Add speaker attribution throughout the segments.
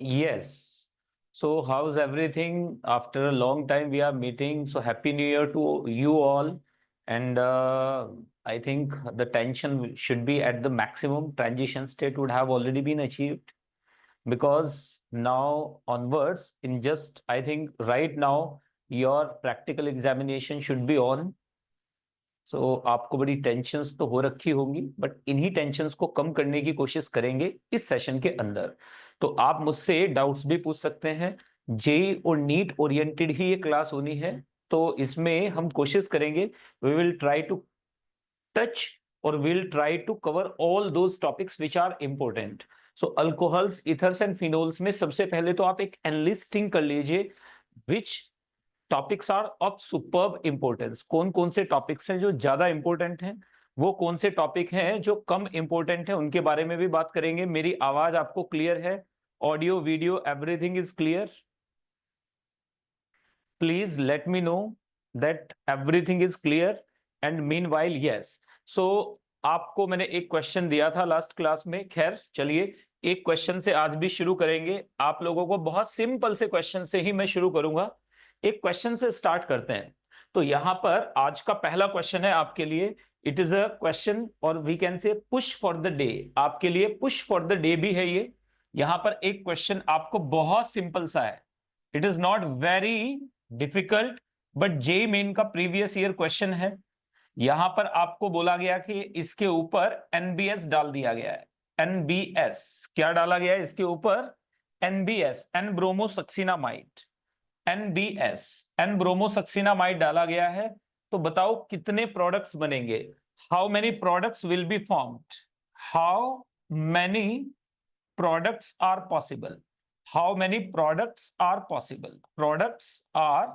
Speaker 1: Yes. So, how's everything? After a long time, we are meeting. So, Happy New Year to you all. And I think the tension should be at the maximum. Transition state would have already been achieved because now onwards, in just, I think, right now, your practical examination should be on. सो आपको बड़ी tensions तो हो रखी होंगी, but इन्हीं tensions को कम करने की कोशिश करेंगे इस सेशन के अंदर। तो आप मुझसे डाउट्स भी पूछ सकते हैं। जेई और नीट ओरिएंटेड ही ये क्लास होनी है, तो इसमें हम कोशिश करेंगे, we will try to touch और will try to cover all those topics which are important. So alcohols, ethers and phenols में सबसे पहले तो आप एक एनलिस्टिंग कर लीजिए which topics are of superb importance. कौन कौन से टॉपिक्स हैं जो ज्यादा इंपॉर्टेंट हैं, वो कौन से टॉपिक हैं जो कम इंपॉर्टेंट हैं, उनके बारे में भी बात करेंगे। मेरी आवाज आपको क्लियर है? Audio video everything is clear? Please let me know that everything is clear. And meanwhile yes, so आपको मैंने एक क्वेश्चन दिया था लास्ट क्लास में। खैर चलिए, एक क्वेश्चन से आज भी शुरू करेंगे। आप लोगों को बहुत सिंपल से क्वेश्चन से ही मैं शुरू करूंगा। एक क्वेश्चन से स्टार्ट करते हैं। तो यहां पर आज का पहला क्वेश्चन है आपके लिए। इट इज अ क्वेश्चन और we can say push for the day. आपके लिए पुश फॉर द डे भी है ये। यहां पर एक क्वेश्चन आपको बहुत सिंपल सा है, it is not very difficult, but J main का प्रीवियस ईयर क्वेश्चन है। यहां पर आपको बोला गया कि इसके ऊपर एनबीएस डाल दिया गया है। एनबीएस क्या डाला गया है इसके ऊपर? NBS, N bromosuccinimide. NBS, N bromosuccinimide डाला गया है। तो बताओ कितने प्रोडक्ट्स बनेंगे? How many products will be formed? How many products are possible? How many products are possible? Products are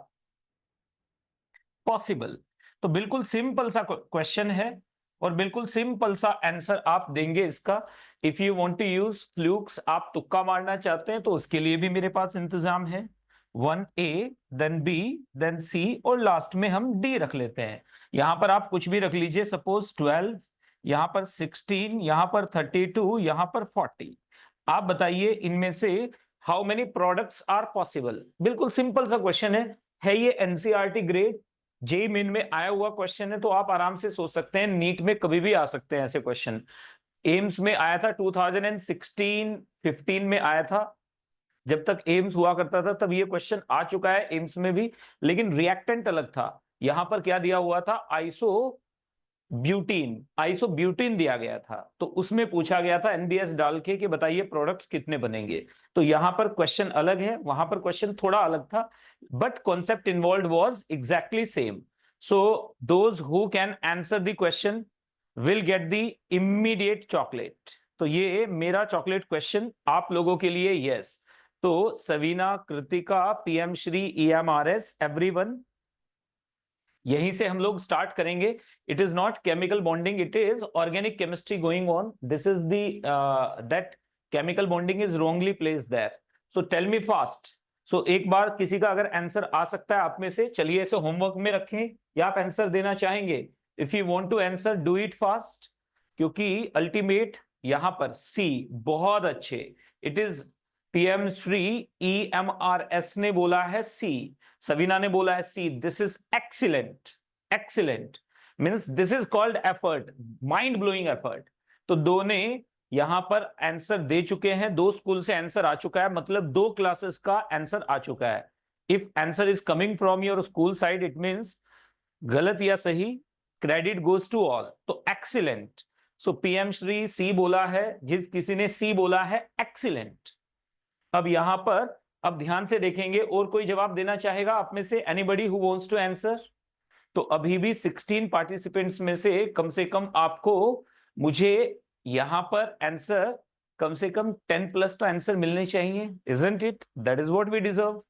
Speaker 1: possible. तो बिल्कुल सिंपल सा क्वेश्चन है और बिल्कुल सिंपल सा आंसर आप देंगे इसका। If you want to use flukes, आप तुक्का मारना चाहते हैं तो उसके लिए भी मेरे पास इंतजाम है। 1A, देन बी, देन सी और लास्ट में हम डी रख लेते हैं। यहां पर आप कुछ भी रख लीजिए, सपोज 12, यहां पर 16, यहां पर 32, यहां पर 40। आप बताइए इनमें से how many products are possible. बिल्कुल सिंपल सा क्वेश्चन है ये एनसीईआरटी ग्रेड जेई मेन में आया हुआ क्वेश्चन है। तो आप आराम से सोच सकते हैं, नीट में कभी भी आ सकते हैं ऐसे क्वेश्चन। एम्स में आया था 2016-15 में आया था, जब तक एम्स हुआ करता था तब ये क्वेश्चन आ चुका है एम्स में भी, लेकिन रिएक्टेंट अलग था। यहां पर क्या दिया हुआ था? आइसोब्यूटीन दिया गया था। तो उसमें पूछा गया था एनबीएस डाल के कि बताइए प्रोडक्ट्स कितने बनेंगे। तो यहां पर क्वेश्चन अलग है, वहां पर क्वेश्चन थोड़ा अलग था, but concept involve was exactly same. So those who can answer the question will get the immediate chocolate. तो ये मेरा चॉकलेट क्वेश्चन आप लोगों के लिए। यस, तो Savina, Kritika, PM Shri, EMRS, everyone, यहीं से हम लोग स्टार्ट करेंगे। It is not chemical bonding, it is organic chemistry going on. This is that chemical bonding is wrongly placed there. So tell me fast. So एक बार किसी का अगर आंसर आ सकता है आप में से, चलिए इसे होमवर्क में रखें या आप आंसर देना चाहेंगे। If you want to answer do it fast, क्योंकि अल्टीमेट यहां पर सी बहुत अच्छे। It is PM Shri, EMRS ने बोला है सी, सवीना ने बोला है C. This is excellent, excellent means this is called effort, mind blowing effort. तो दो ने यहां पर आंसर दे चुके हैं, दो स्कूल से आंसर आ चुका है, मतलब दो क्लासेस का आंसर आ चुका है। If answer is coming from your school side, it means गलत या सही, क्रेडिट गोज टू ऑल। तो एक्सीलेंट। सो पीएम श्री सी बोला है, जिस किसी ने सी बोला है, एक्सीलेंट। अब यहां पर अब ध्यान से देखेंगे, और कोई जवाब देना चाहेगा आप में से? Anybody who wants to answer? तो अभी भी 16 पार्टिसिपेंट्स में से कम आपको, मुझे यहां पर आंसर कम से कम 10 प्लस तो आंसर मिलने चाहिए, isn't it? That is what we deserve.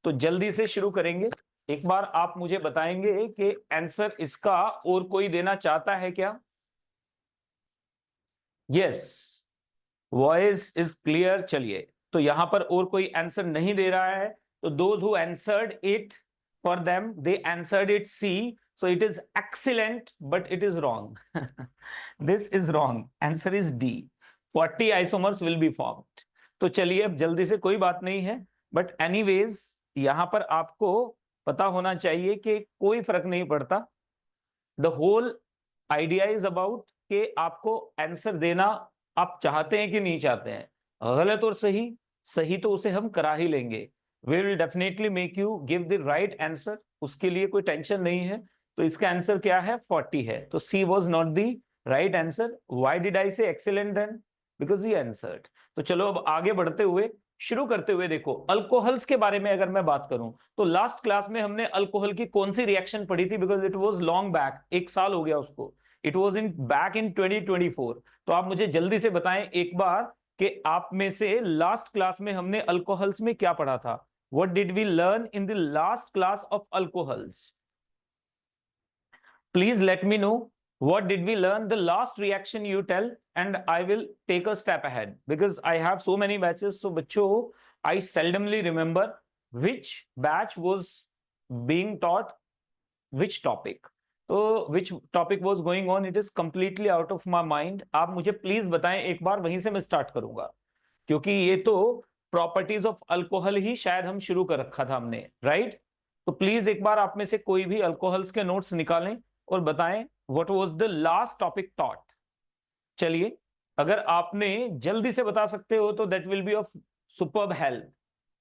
Speaker 1: तो जल्दी से शुरू करेंगे। एक बार आप मुझे बताएंगे कि आंसर इसका और कोई देना चाहता है क्या? Yes, voice is clear. चलिए, तो यहां पर और कोई आंसर नहीं दे रहा है। तो those who answered it, for them they answered it see. So it is excellent, but it is wrong. This is wrong, answer is D. 40 isomers will be formed. तो चलिए अब जल्दी से, कोई बात नहीं है, बट एनीवेज यहां पर आपको पता होना चाहिए कि कोई फर्क नहीं पड़ता। The whole idea is about कि आपको आंसर देना आप चाहते हैं कि नहीं चाहते हैं। गलत और सही, सही तो उसे हम करा ही लेंगे। We will definitely make you give the right answer, उसके लिए कोई टेंशन नहीं है। तो इसका आंसर क्या है? 40 है। तो C was not the right answer. Why did I say excellent then? Because he answered. तो चलो अब आगे बढ़ते हुए, शुरू करते हुए, देखो अल्कोहल्स के बारे में अगर मैं बात करूं तो लास्ट क्लास में हमने अल्कोहल की कौन सी रिएक्शन पढ़ी थी? Because it was long back, 1 साल हो गया उसको। It was in back in 2024। तो आप मुझे जल्दी से बताएं एक बार कि आप में से लास्ट क्लास में हमने अल्कोहल्स में क्या पढ़ा था? What did we learn in the last class of alcohols? Please let me know what did we learn. The last reaction you tell and I will take a step ahead because I have so many batches. So बच्चों, I seldomly remember which batch was being taught which topic. तो which topic was going on, it is completely out of my mind. आप मुझे please बताएं एक बार, वहीं से मैं start करूंगा क्योंकि ये तो प्रॉपर्टीज ऑफ अल्कोहल ही शायद हम शुरू कर रखा था हमने, राइट? तो प्लीज एक बार आप में से कोई भी अल्कोहल्स के नोट्स निकालें और बताएं what was the last topic taught. चलिए, अगर आपने जल्दी से बता सकते हो तो that will be of superb help.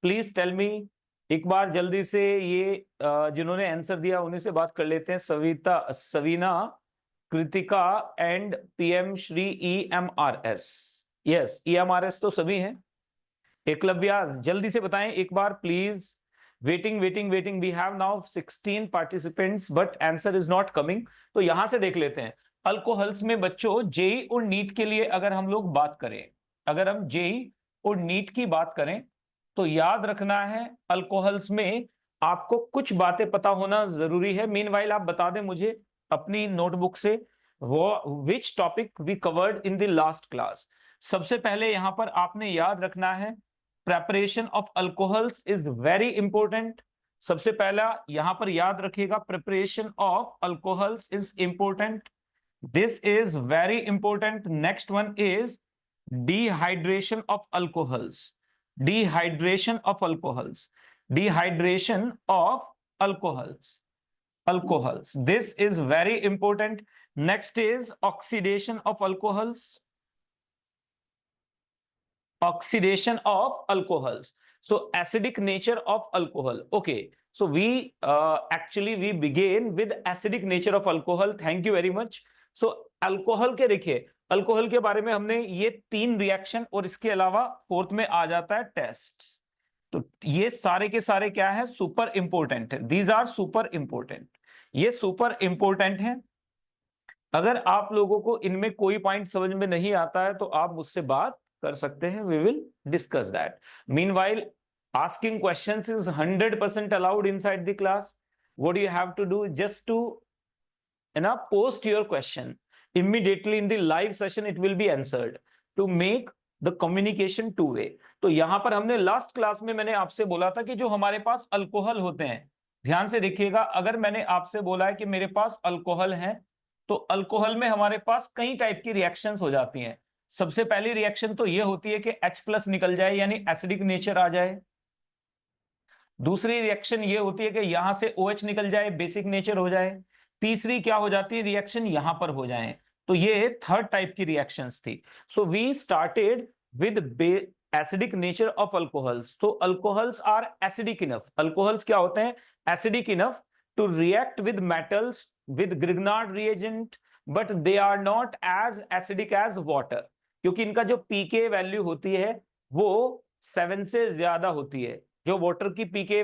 Speaker 1: Please tell me एक बार जल्दी से। ये जिन्होंने आंसर दिया उन्हीं से बात कर लेते हैं। Savina, Kritika and PM Shri EMRS। Yes, EMRS तो सभी हैं। एकलव्या, जल्दी से बताएं एक बार please. Waiting waiting waiting, we have now 16 participants but answer is not coming. तो यहां से देख लेते हैं। अल्कोहल्स में बच्चों जेई और नीट के लिए अगर हम लोग बात करें, अगर हम जेई और नीट की बात करें तो याद रखना है अल्कोहल्स में आपको कुछ बातें पता होना जरूरी है। मीनवाइल आप बता दें मुझे अपनी नोटबुक से वो which topic we covered in the last class. सबसे पहले यहां पर आपने याद रखना है preparation of alcohols is very important. सबसे पहला यहां पर याद रखिएगा, preparation of alcohols is important. This is very important. Next one is dehydration of alcohols. Dehydration of alcohols. Dehydration of alcohols. This is very important. Next is oxidation of alcohols. Oxidation of alcohols. So acidic nature of alcohol. Okay, so we actually we begin with acidic nature of alcohol. Thank you very much. So alcohol के देखिए, alcohol के बारे में हमने ये 3 reaction और इसके अलावा 4th में आ जाता है टेस्ट। तो ये सारे के सारे क्या है? सुपर इंपोर्टेंट है। दीज आर सुपर इंपोर्टेंट, ये सुपर इंपोर्टेंट है। अगर आप लोगों को इनमें कोई पॉइंट समझ में नहीं आता है तो आप मुझसे बात कर सकते हैं, we will discuss that. Meanwhile asking questions is 100% allowed inside the class. What you have to do just to post your question immediately in the live session, it will be answered to make the communication two way. तो यहां पर हमने last class में मैंने आपसे बोला था कि जो हमारे पास अल्कोहल होते हैं, ध्यान से देखिएगा, अगर मैंने आपसे बोला है कि मेरे पास अल्कोहल है तो अल्कोहल में हमारे पास कई टाइप की रिएक्शंस हो जाती हैं। सबसे पहली रिएक्शन तो ये होती है कि H+ निकल जाए यानी एसिडिक नेचर आ जाए। दूसरी रिएक्शन ये होती है कि यहां से OH निकल जाए, बेसिक नेचर हो जाए। तीसरी क्या हो जाती है? रिएक्शन यहां पर हो जाए। तो ये थर्ड टाइप की रिएक्शंस थी। So we started with acidic nature of alcohols. तो alcohols are acidic enough. Alcohols क्या होते हैं? Acidic enough to react with metals with Grignard reagent, but they are not as acidic as water, क्योंकि इनका जो पीके value होती है वो 7 से ज्यादा होती है। जो वाटर की पीके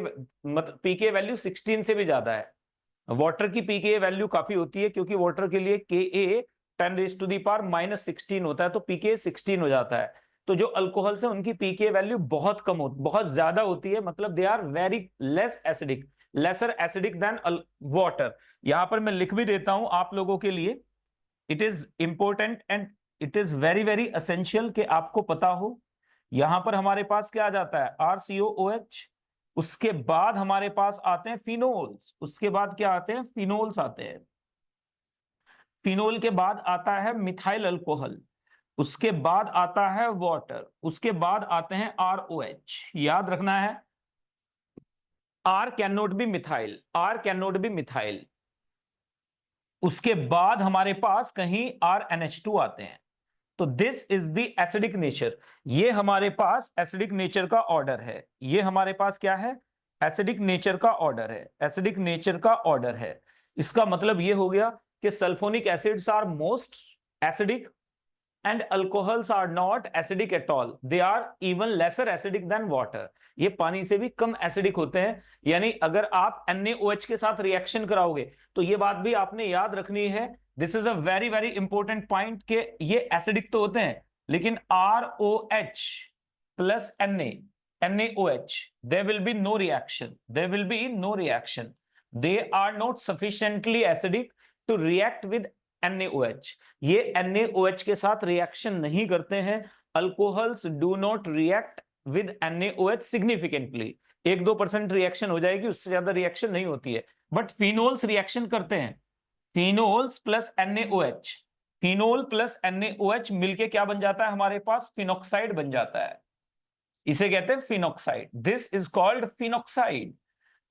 Speaker 1: वैल्यू 16 से भी ज्यादा है। वाटर की पीके वैल्यू काफी होती है क्योंकि वाटर के लिए Ka 10⁻⁻16 होता है, तो पीके 16 हो जाता है। तो जो अल्कोहल से उनकी पीके वैल्यू बहुत कम होती, बहुत ज्यादा होती है, मतलब they are very less acidic, lesser acidic than water. यहां पर मैं लिख भी देता हूं आप लोगों के लिए। It is important and it is very very essential कि आपको पता हो। यहां पर हमारे पास क्या आ जाता है? RCOOH। उसके बाद हमारे पास आते हैं फिनोल्स। उसके बाद क्या आते हैं? फिनोल्स आते हैं। फिनोल के बाद आता है मिथाइल अल्कोहल। उसके बाद आता है वाटर, उसके बाद आते हैं ROH। याद रखना है, R can not be methyl, R can not be methyl. उसके बाद हमारे पास कहीं RNH2 आते हैं। तो this is the acidic nature. ये हमारे पास एसिडिक नेचर का ऑर्डर है। ये हमारे पास क्या है? एसिडिक नेचर का ऑर्डर है। एसिडिक नेचर का ऑर्डर है। इसका मतलब ये हो गया कि sulphonic acids are most acidic and alcohols are not acidic at all. They are even lesser acidic than water. ये पानी से भी कम एसिडिक होते हैं। यानी अगर आप NaOH के साथ रिएक्शन कराओगे तो ये बात भी आपने याद रखनी है। This is a very very important point कि ये एसिडिक तो होते हैं, लेकिन ROH plus NaOH, there will be no reaction. There will be no reaction. They are not sufficiently acidic to react with NaOH। ये NaOH के साथ reaction नहीं करते हैं। Alcohols do not react with NaOH significantly. 1-2% reaction हो जाएगी, उससे ज्यादा रिएक्शन नहीं होती है। बट फिनोल्स रिएक्शन करते हैं। Phenols plus NaOH, phenol plus NaOH मिलके क्या बन जाता है? हमारे पास फिनॉक्साइड बन जाता है। इसे कहते हैं phenoxide. This is called phenoxide.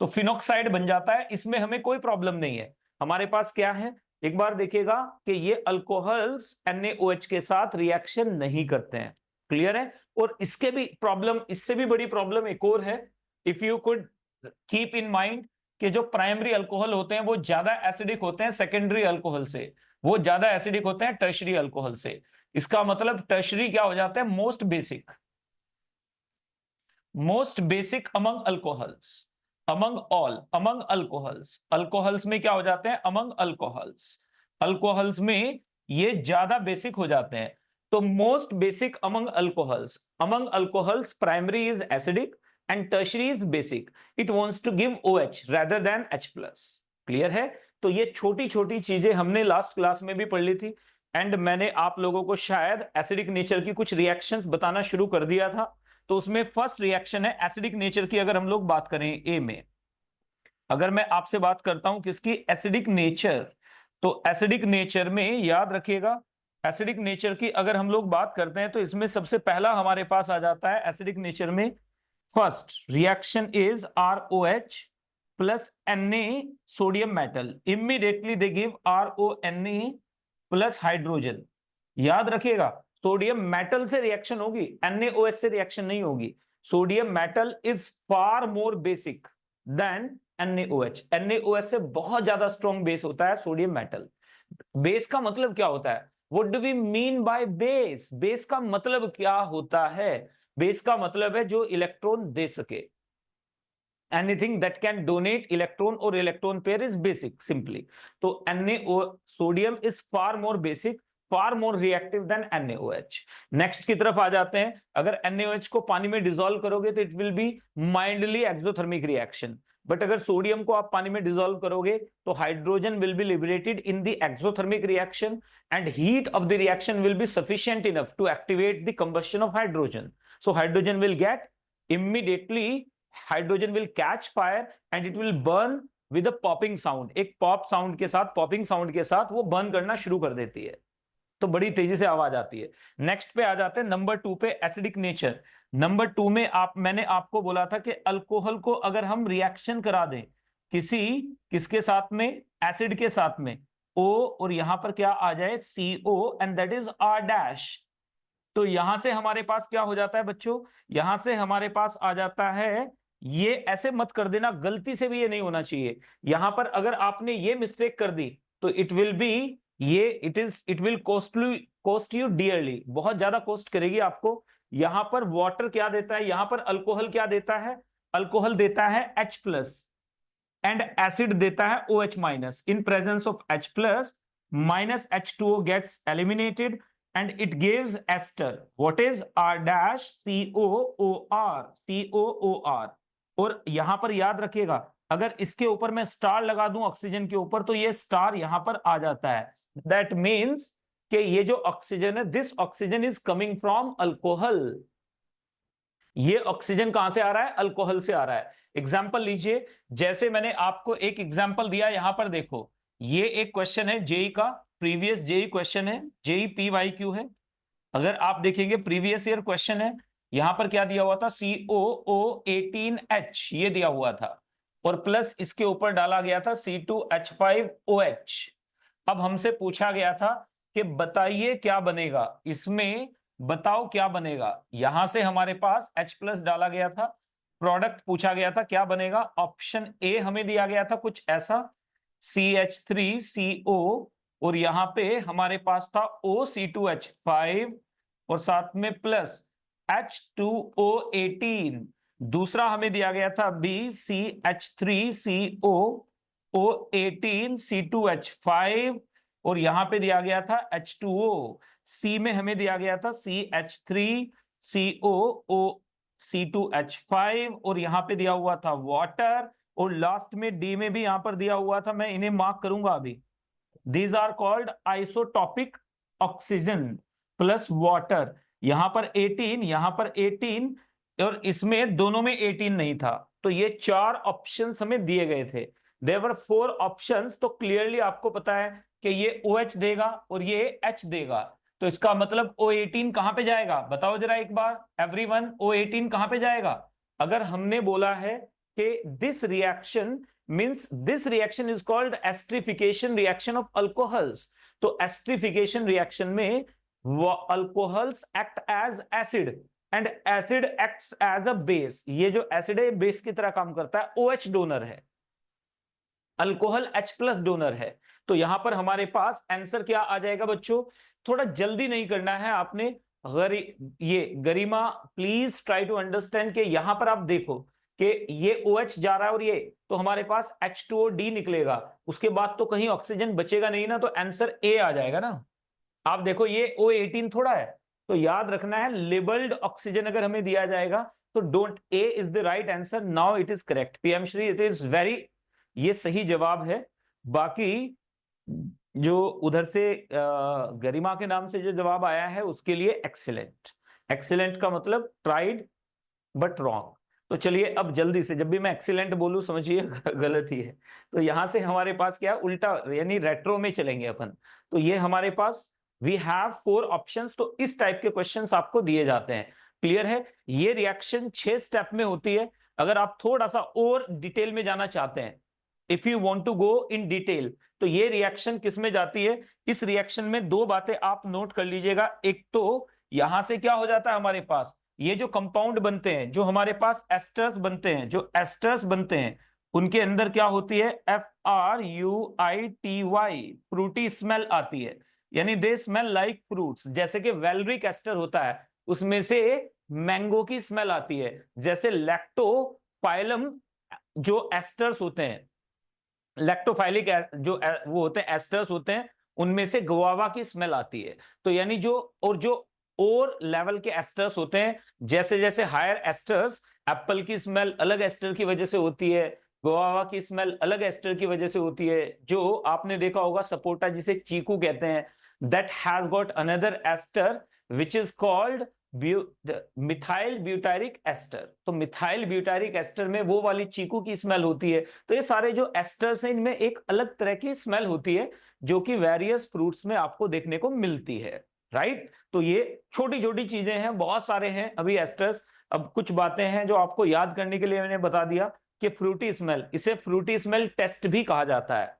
Speaker 1: तो फिनॉक्साइड बन जाता है, इसमें हमें कोई प्रॉब्लम नहीं है। हमारे पास क्या है? एक बार देखिएगा कि ये अल्कोहल्स NaOH के साथ रिएक्शन नहीं करते हैं। क्लियर है? और इसके भी प्रॉब्लम, इससे भी बड़ी प्रॉब्लम एक और है। If you could keep in mind कि जो प्राइमरी अल्कोहल होते हैं वो ज्यादा एसिडिक होते हैं सेकेंडरी अल्कोहल से, वो ज्यादा एसिडिक होते हैं टर्शरी अल्कोहल से। इसका मतलब टर्शरी क्या हो जाता है? Most basic, most basic among alcohols, among all, among alcohols. Alcohols में क्या हो जाते हैं? Among alcohols. अल्कोहल्स में ये ज्यादा बेसिक हो जाते हैं। तो most basic among alcohols primary is acidic and tertiary is basic. It wants to give OH rather than H+। Clear है? तो ये छोटी छोटी चीजें हमने लास्ट क्लास में भी पढ़ ली थी। एंड मैंने आप लोगों को शायद एसिडिक नेचर की कुछ रिएक्शंस बताना शुरू कर दिया था। तो उसमें फर्स्ट रिएक्शन है एसिडिक नेचर की। अगर हम लोग बात करें ए में, अगर मैं आपसे बात करता हूं किसकी? Acidic nature. तो एसिडिक नेचर में याद रखिएगा, एसिडिक नेचर की अगर हम लोग बात करते हैं तो इसमें सबसे पहला हमारे पास आ जाता है एसिडिक नेचर में, first reaction is ROH plus Na sodium metal. Immediately they give RONA plus hydrogen. याद रखिएगा, सोडियम मेटल से रिएक्शन होगी, NaOH से रिएक्शन नहीं होगी। Sodium metal is far more basic than NaOH। NaOH से बहुत ज्यादा स्ट्रॉन्ग बेस होता है सोडियम मेटल। बेस का मतलब क्या होता है? What do we mean by base? Base का मतलब क्या होता है? बेस का मतलब है जो इलेक्ट्रॉन दे सके। Anything that can donate electron और electron pair is basic simply. तो NaOH sodium is far more basic, far more reactive than NaOH। Next की तरफ आ जाते हैं। अगर NaOH को पानी में डिसॉल्व करोगे तो it will be mildly exothermic reaction. But अगर सोडियम को आप पानी में डिसॉल्व करोगे तो hydrogen will be liberated in the exothermic reaction and heat of the reaction will be sufficient enough to activate the combustion of hydrogen. So hydrogen will get immediately, hydrogen will catch fire and it will burn with a popping sound. एक pop sound के साथ, popping sound के साथ वो burn करना शुरू कर देती है। तो बड़ी तेजी से आवाज आती है। नेक्स्ट पे आ जाते हैं नंबर 2 पे, एसिडिक नेचर। नंबर 2 में मैंने आपको बोला था कि अल्कोहल को अगर हम रिएक्शन करा दें किसके साथ में? एसिड के साथ में, O, और यहां पर क्या आ जाए? CO, and that is R'। तो यहां से हमारे पास क्या हो जाता है बच्चों? यहां से हमारे पास आ जाता है, ये ऐसे मत कर देना, गलती से भी ये नहीं होना चाहिए। यहां पर अगर आपने ये मिस्टेक कर दी तो it will B, it will cost you dearly, बहुत ज्यादा कॉस्ट करेगी आपको। यहां पर वाटर क्या देता है? यहां पर अल्कोहल क्या देता है? अल्कोहल देता है H+ एंड एसिड देता है OH-। In presence of H+ minus H2O gets eliminated and it gives ester. What is R', COOR। और यहां पर याद रखिएगा, अगर इसके ऊपर मैं स्टार लगा दूं ऑक्सीजन के ऊपर तो ये स्टार यहां पर आ जाता है। दैट मीन्स कि ये जो ऑक्सीजन है, this oxygen is coming from alcohol. ये ऑक्सीजन कहां से आ रहा है? अल्कोहल से आ रहा है। एग्जाम्पल लीजिए, जैसे मैंने आपको एक एग्जाम्पल दिया, यहां पर देखो, ये एक क्वेश्चन है जेई का, प्रीवियस जेई क्वेश्चन है, जेई PYQ है। अगर आप देखेंगे प्रीवियस ईयर क्वेश्चन है, यहां पर क्या दिया हुआ था, COO18H ये दिया हुआ था, और प्लस इसके ऊपर डाला गया था C2H5OH। अब हमसे पूछा गया था कि बताइए क्या बनेगा इसमें, बताओ क्या बनेगा। यहां से हमारे पास H प्लस डाला गया था, प्रोडक्ट पूछा गया था क्या बनेगा, ऑप्शन ए हमें दिया गया था कुछ ऐसा, CH3CO, और यहां पे हमारे पास था OC2H5 और साथ में प्लस H2O18। दूसरा हमें दिया गया था BCH3CO O18 C2H5, और यहां पे दिया गया था H2O। सी में हमें दिया गया था CH3CO और यहां पे दिया हुआ था वाटर, और लास्ट में डी में भी यहां पर दिया हुआ था, मैं इन्हें मार्क करूंगा अभी। These are called isotopic oxygen plus water. यहां पर 18, यहां पर 18, और इसमें दोनों में 18 नहीं था। तो ये 4 ऑप्शंस हमें दिए गए थे। There were 4 options. तो क्लियरली आपको पता है कि ये OH देगा और ये H देगा। तो इसका मतलब O18 कहां पे जाएगा, बताओ जरा एक बार एवरीवन, O18 कहां पे जाएगा। अगर हमने बोला है कि this reaction means this reaction is called esterification reaction of alcohols, तो esterification reaction में alcohols act as acid and acid acts as a base। ये जो acid है बेस की तरह काम करता है, OH डोनर है, अल्कोहल H प्लस डोनर है। तो यहां पर हमारे पास आंसर क्या आ जाएगा बच्चों, थोड़ा जल्दी नहीं करना है आपने। ये गरिमा प्लीज ट्राई टू अंडरस्टैंड कि यहां पर आप देखो कि ये OH जा रहा है और ये, तो हमारे पास H2OD निकलेगा, उसके बाद तो कहीं ऑक्सीजन बचेगा नहीं ना, तो आंसर ए आ जाएगा ना। आप देखो ये O18 थोड़ा है, तो याद रखना है लेबल्ड ऑक्सीजन अगर हमें दिया जाएगा तो don't, A is the right answer. Now it is correct PM Shri, it is very, ये सही जवाब है। बाकी जो उधर से गरिमा के नाम से जो जवाब आया है उसके लिए एक्सीलेंट। एक्सीलेंट का मतलब ट्राइड बट रॉन्ग। तो चलिए अब जल्दी से, जब भी मैं एक्सीलेंट बोलूं समझिए गलत ही है। तो यहां से हमारे पास क्या उल्टा, यानी रेट्रो में चलेंगे अपन। तो ये हमारे पास वी हैव 4 ऑप्शंस। तो इस टाइप के क्वेश्चंस आपको दिए जाते हैं। क्लियर है, ये रिएक्शन 6 स्टेप में होती है। अगर आप थोड़ा सा और डिटेल में जाना चाहते हैं, if you want to go in detail, तो ये रिएक्शन किस में जाती है। इस रिएक्शन में 2 बातें आप नोट कर लीजिएगा। एक तो यहां से क्या हो जाता है हमारे पास, ये जो कंपाउंड बनते हैं, जो हमारे पास एस्टर्स बनते हैं, जो एस्टर्स बनते हैं उनके अंदर क्या होती है, FRUITY, फ्रूटी स्मेल आती है, यानी दे स्मेल लाइक फ्रूट्स। जैसे कि वेलरिक एस्टर होता है, उसमें से मैंगो की स्मेल आती है। जैसे लैक्टोफाइलम जो एस्टर्स होते हैं, लैक्टोफाइलिक जो वो होते हैं एस्टर्स होते हैं, उनमें से गुआवा की स्मेल आती है। तो यानी जो और लेवल के एस्टर्स होते हैं, जैसे जैसे हायर एस्टर्स, एप्पल की स्मेल अलग एस्टर की वजह से होती है, गुआवा की स्मेल अलग एस्टर की वजह से होती है। जो आपने देखा होगा सपोटा जिसे चीकू कहते हैं, that has got another ester which is called methyl butyric ester. तो मिथाइल ब्यूटारिक एस्टर में वो वाली चीकू की स्मेल होती है। तो ये सारे जो एस्टर्स हैं इनमें एक अलग तरह की स्मेल होती है जो कि वेरियस फ्रूट्स में आपको देखने को मिलती है, राइट। तो ये छोटी छोटी चीजें हैं, बहुत सारे हैं अभी एस्टर्स। अब कुछ बातें हैं जो आपको याद करने के लिए मैंने बता दिया कि फ्रूटी स्मेल, इसे फ्रूटी स्मेल टेस्ट भी कहा जाता है।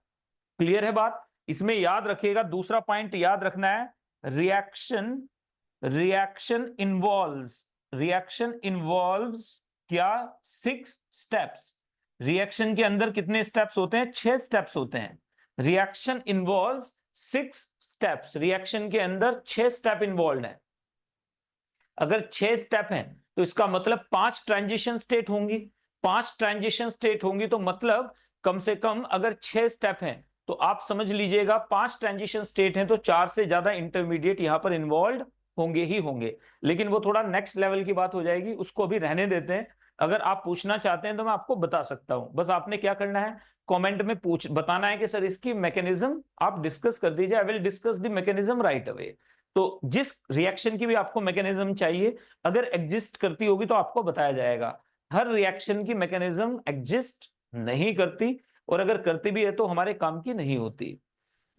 Speaker 1: क्लियर है बात, इसमें याद रखिएगा। दूसरा पॉइंट याद रखना है, रिएक्शन इन्वॉल्व्स क्या, 6 स्टेप्स। रिएक्शन के अंदर कितने स्टेप्स होते हैं, 6 स्टेप्स होते हैं। रिएक्शन इन्वॉल्व्स 6 स्टेप्स, रिएक्शन के अंदर 6 स्टेप इन्वॉल्व है। अगर 6 स्टेप हैं तो इसका मतलब 5 ट्रांजिशन स्टेट होंगी। 5 ट्रांजिशन स्टेट होंगी तो मतलब कम से कम अगर 6 स्टेप हैं तो आप समझ लीजिएगा 5 ट्रांजिशन स्टेट हैं तो 4 से ज्यादा इंटरमीडिएट यहां पर इन्वॉल्व होंगे ही होंगे। लेकिन वो थोड़ा नेक्स्ट लेवल की बात हो जाएगी, उसको अभी रहने देते हैं। अगर आप पूछना चाहते हैं तो मैं आपको बता सकता हूं, बस आपने क्या करना है, कमेंट में बताना है कि सर इसकी मैकेनिज्म आप डिस्कस कर दीजिए, I will discuss the mechanism right away. तो जिस रिएक्शन की भी आपको मैकेनिज्म चाहिए, अगर एग्जिस्ट करती होगी तो आपको बताया जाएगा। हर रिएक्शन की मैकेनिज्म एग्जिस्ट नहीं करती, और अगर करती भी है तो हमारे काम की नहीं होती।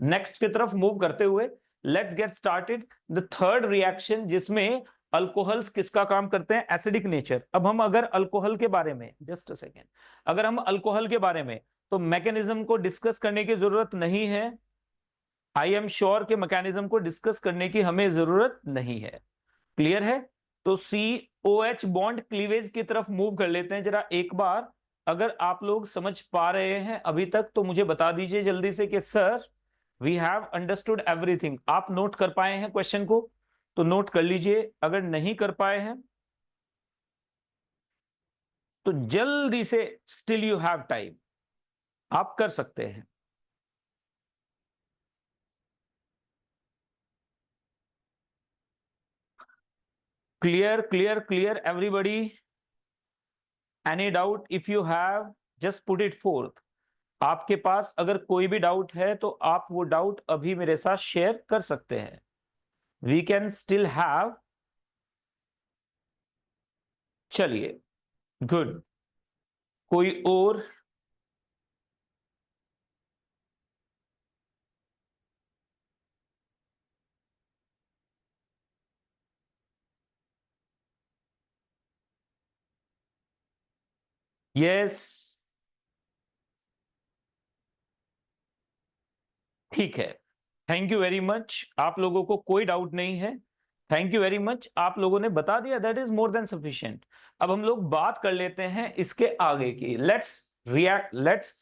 Speaker 1: नेक्स्ट की तरफ मूव करते हुए, let's get started the third reaction, जिसमें अल्कोहल्स किसका काम करते हैं, एसिडिक नेचर। अब हम अगर अल्कोहल के बारे में, जस्ट अ सेकेंड, अगर हम अल्कोहल के बारे में, तो मैकेनिज्म को डिस्कस करने की जरूरत नहीं है। आई एम श्योर के मैकेनिज्म को डिस्कस करने की हमें जरूरत नहीं है। क्लियर है? तो COH बॉन्ड क्लीवेज की तरफ मूव कर लेते हैं जरा एक बार। अगर आप लोग समझ पा रहे हैं अभी तक तो मुझे बता दीजिए जल्दी से कि sir we have understood everything. आप नोट कर पाए हैं क्वेश्चन को तो नोट कर लीजिए, अगर नहीं कर पाए हैं तो जल्दी से, स्टिल यू हैव टाइम, आप कर सकते हैं। Clear clear clear everybody? Any doubt? If you have just put it fourth. आपके पास अगर कोई भी डाउट है तो आप वो डाउट अभी मेरे साथ शेयर कर सकते हैं। वी कैन स्टिल हैव, चलिए गुड। कोई और? यस, ठीक है। Thank you very much. आप लोगों को कोई डाउट नहीं है, थैंक यू वेरी मच। आप लोगों ने बता दिया, that is more than sufficient. अब हम लोग बात कर लेते हैं इसके आगे की। Let's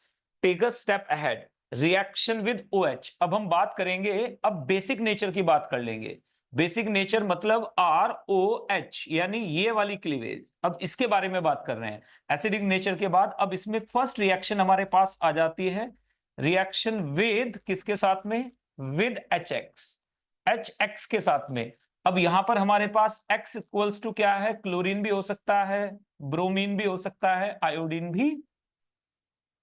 Speaker 1: take a step ahead. Reaction with OH। अब हम बात करेंगे, अब बेसिक नेचर की बात कर लेंगे। बेसिक नेचर मतलब ROH, यानी ये वाली क्लीवेज। अब इसके बारे में बात कर रहे हैं एसिडिक नेचर के बाद। अब इसमें फर्स्ट रिएक्शन हमारे पास आ जाती है, रिएक्शन विद किसके साथ में, विद HX के साथ में। अब यहां पर हमारे पास X इक्वल्स टू क्या है, क्लोरीन भी हो सकता है, ब्रोमीन भी हो सकता है, आयोडीन भी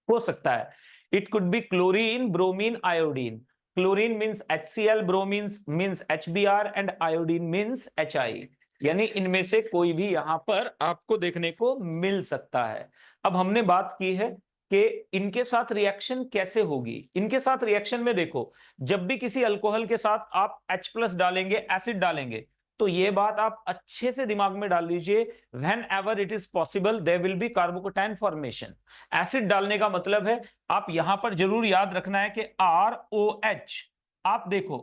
Speaker 1: हो सकता है। It could be chlorine, bromine, iodine. Chlorine means HCl, bromine means HBr and iodine means HI। यानी इनमें से कोई भी यहां पर आपको देखने को मिल सकता है। अब हमने बात की है कि इनके साथ रिएक्शन कैसे होगी। इनके साथ रिएक्शन में देखो, जब भी किसी अल्कोहल के साथ आप H+ डालेंगे, एसिड डालेंगे, तो ये बात आप अच्छे से दिमाग में डाल लीजिए, whenever it is possible there will be carbocation formation. Acid डालने का मतलब है, आप यहां पर जरूर याद रखना है कि ROH। आप देखो,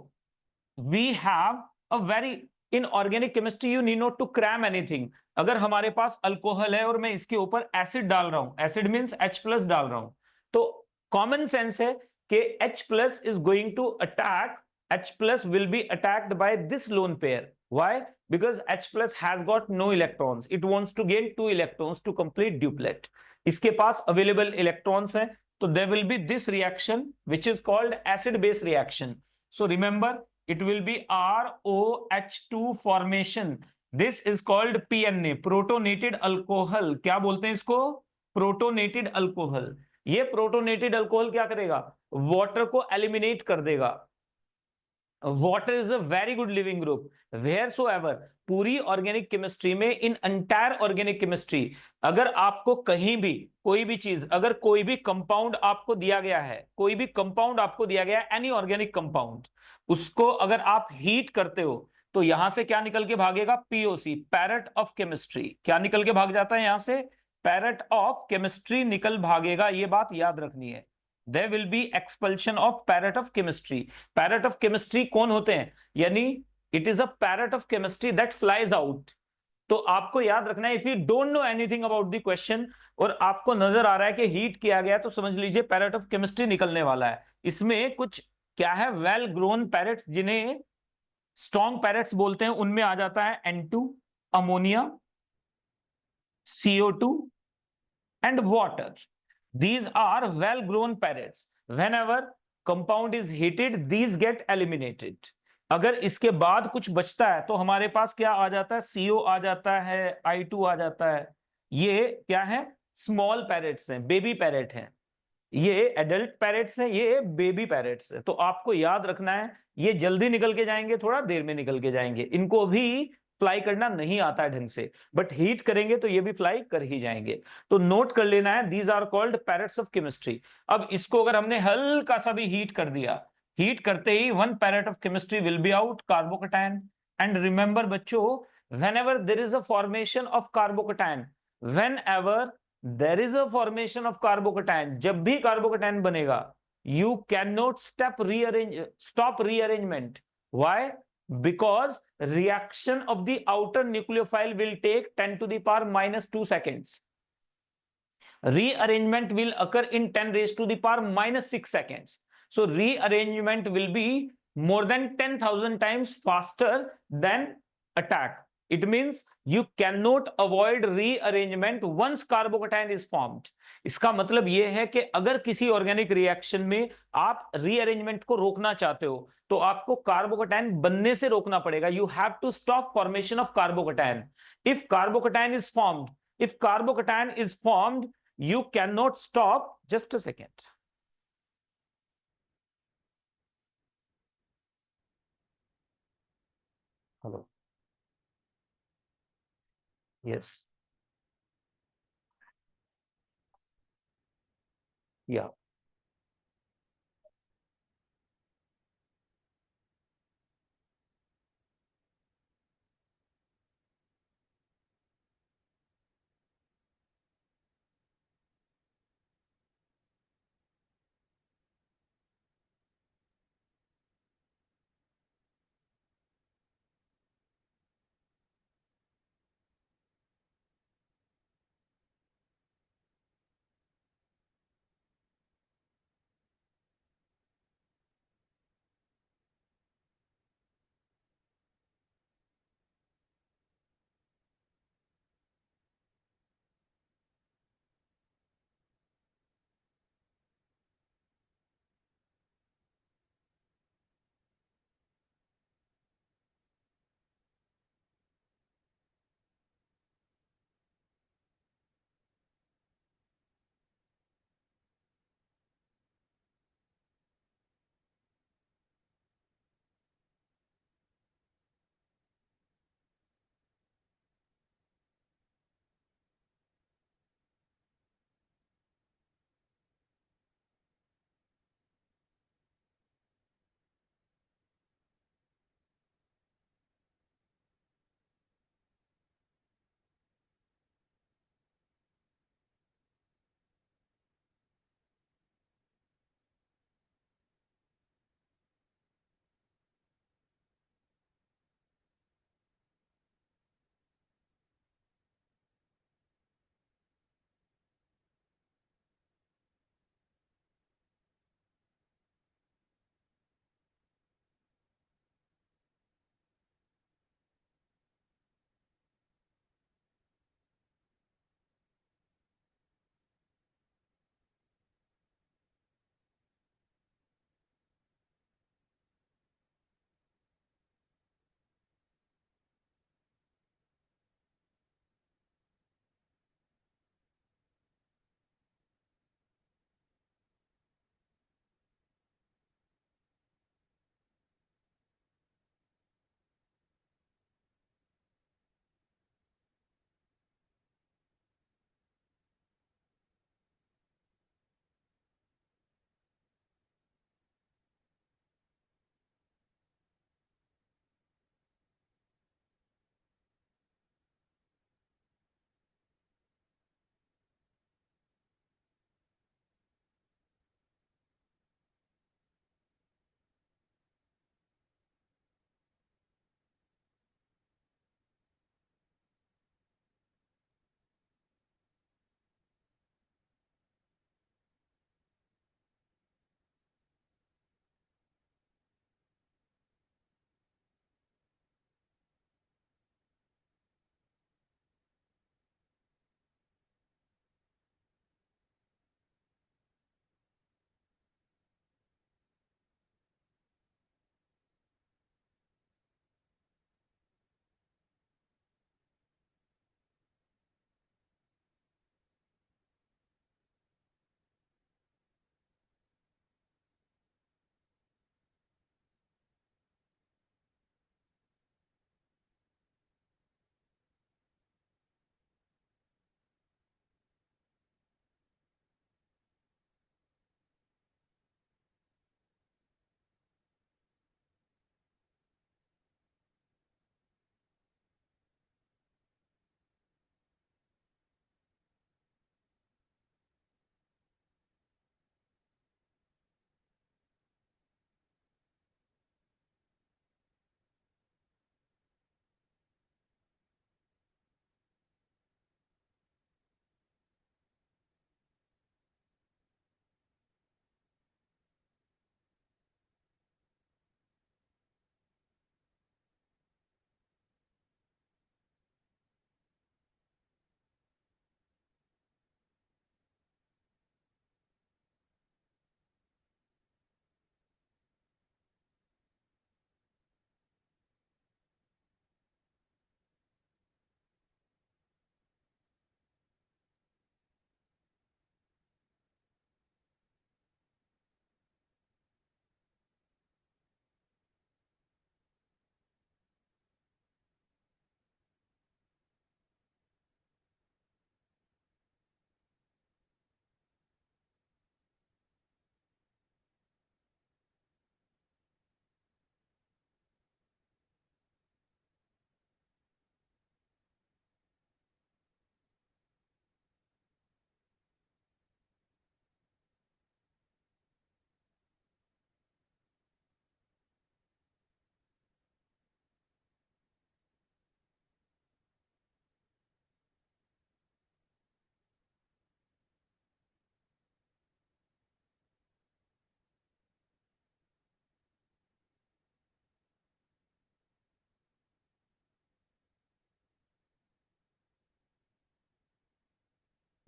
Speaker 1: we have a very, in organic chemistry you need not to cram anything. अगर हमारे पास अल्कोहल है और मैं इसके ऊपर एसिड डाल रहा हूं, एसिड मींस H+ डाल रहा हूं, तो कॉमन सेंस है कि H+ is going to attack, H+ will be attacked by this lone pair. Why? Because H+ has got no electrons. It wants to gain 2 electrons to complete duplet. इसके पास available electrons हैं, तो there will be this reaction which is called acid base reaction. So remember, it will be ROH2 formation. This is called PNA, protonated alcohol. क्या बोलते हैं इसको? Protonated alcohol. ये protonated alcohol क्या करेगा, वाटर को एलिमिनेट कर देगा। Water is a very good leaving group wheresoever. पूरी ऑर्गेनिक केमिस्ट्री में, इन एंटायर ऑर्गेनिक केमिस्ट्री, अगर आपको कहीं भी कोई भी चीज, अगर कोई भी कंपाउंड आपको दिया गया है, कोई भी कंपाउंड आपको दिया गया है, एनी ऑर्गेनिक कंपाउंड, उसको अगर आप हीट करते हो तो यहां से क्या निकल के भागेगा, POC, पैरेट ऑफ केमिस्ट्री। क्या निकल के भाग जाता है यहां से, पैरेट ऑफ केमिस्ट्री निकल भागेगा। ये बात याद रखनी है, there will be expulsion of parrot of chemistry. Parrot of chemistry कौन होते हैं, यानी it is a parrot of chemistry that flies out. तो आपको याद रखना है, if you don't know anything about the question और आपको नजर आ रहा है कि हीट किया गया, तो समझ लीजिए parrot of chemistry निकलने वाला है। इसमें कुछ क्या है, वेल ग्रोन पैरेट्स, जिन्हें स्ट्रॉन्ग पैरेट्स बोलते हैं, उनमें आ जाता है N2, ammonia, CO2 and water. These are well grown parrots. Whenever compound is heated, these get eliminated. अगर इसके बाद कुछ बचता है तो हमारे पास क्या आ जाता है, CO आ जाता है, I2 आ जाता है। ये क्या है, स्मॉल पैरेट्स हैं, बेबी पैरेट हैं। ये एडल्ट पैरेट्स हैं, ये बेबी पैरेट्स हैं। तो आपको याद रखना है, ये जल्दी निकल के जाएंगे, थोड़ा देर में निकल के जाएंगे। इनको भी फ्लाई करना नहीं आता है ढंग से, बट हीट करेंगे तो ये भी फ्लाई कर ही जाएंगे। तो नोट कर लेना है, these are called parrots of chemistry. अब इसको अगर हमने हल्का सा भी हीट कर दिया हीट करते ही 1 parrot of chemistry will be out, carbocation. And remember बच्चों, whenever there is a formation of carbocation, whenever there is a formation of carbocation, जब भी कार्बोकैटायन बनेगा, you cannot stop rearrangement. Why? Because reaction of the outer nucleophile will take 10 to the power minus 2 seconds. Rearrangement will occur in 10 raised to the power minus 6 seconds. So rearrangement will be more than 10,000 times faster than attack. It means you cannot avoid rearrangement once carbocation is formed. इसका मतलब यह है कि अगर किसी organic reaction में आप rearrangement को रोकना चाहते हो तो आपको कार्बोकैटायन बनने से रोकना पड़ेगा. You have to stop formation of carbocation. If carbocation is formed, if carbocation is formed, you cannot stop. Just a second. Hello. Yes. Yeah.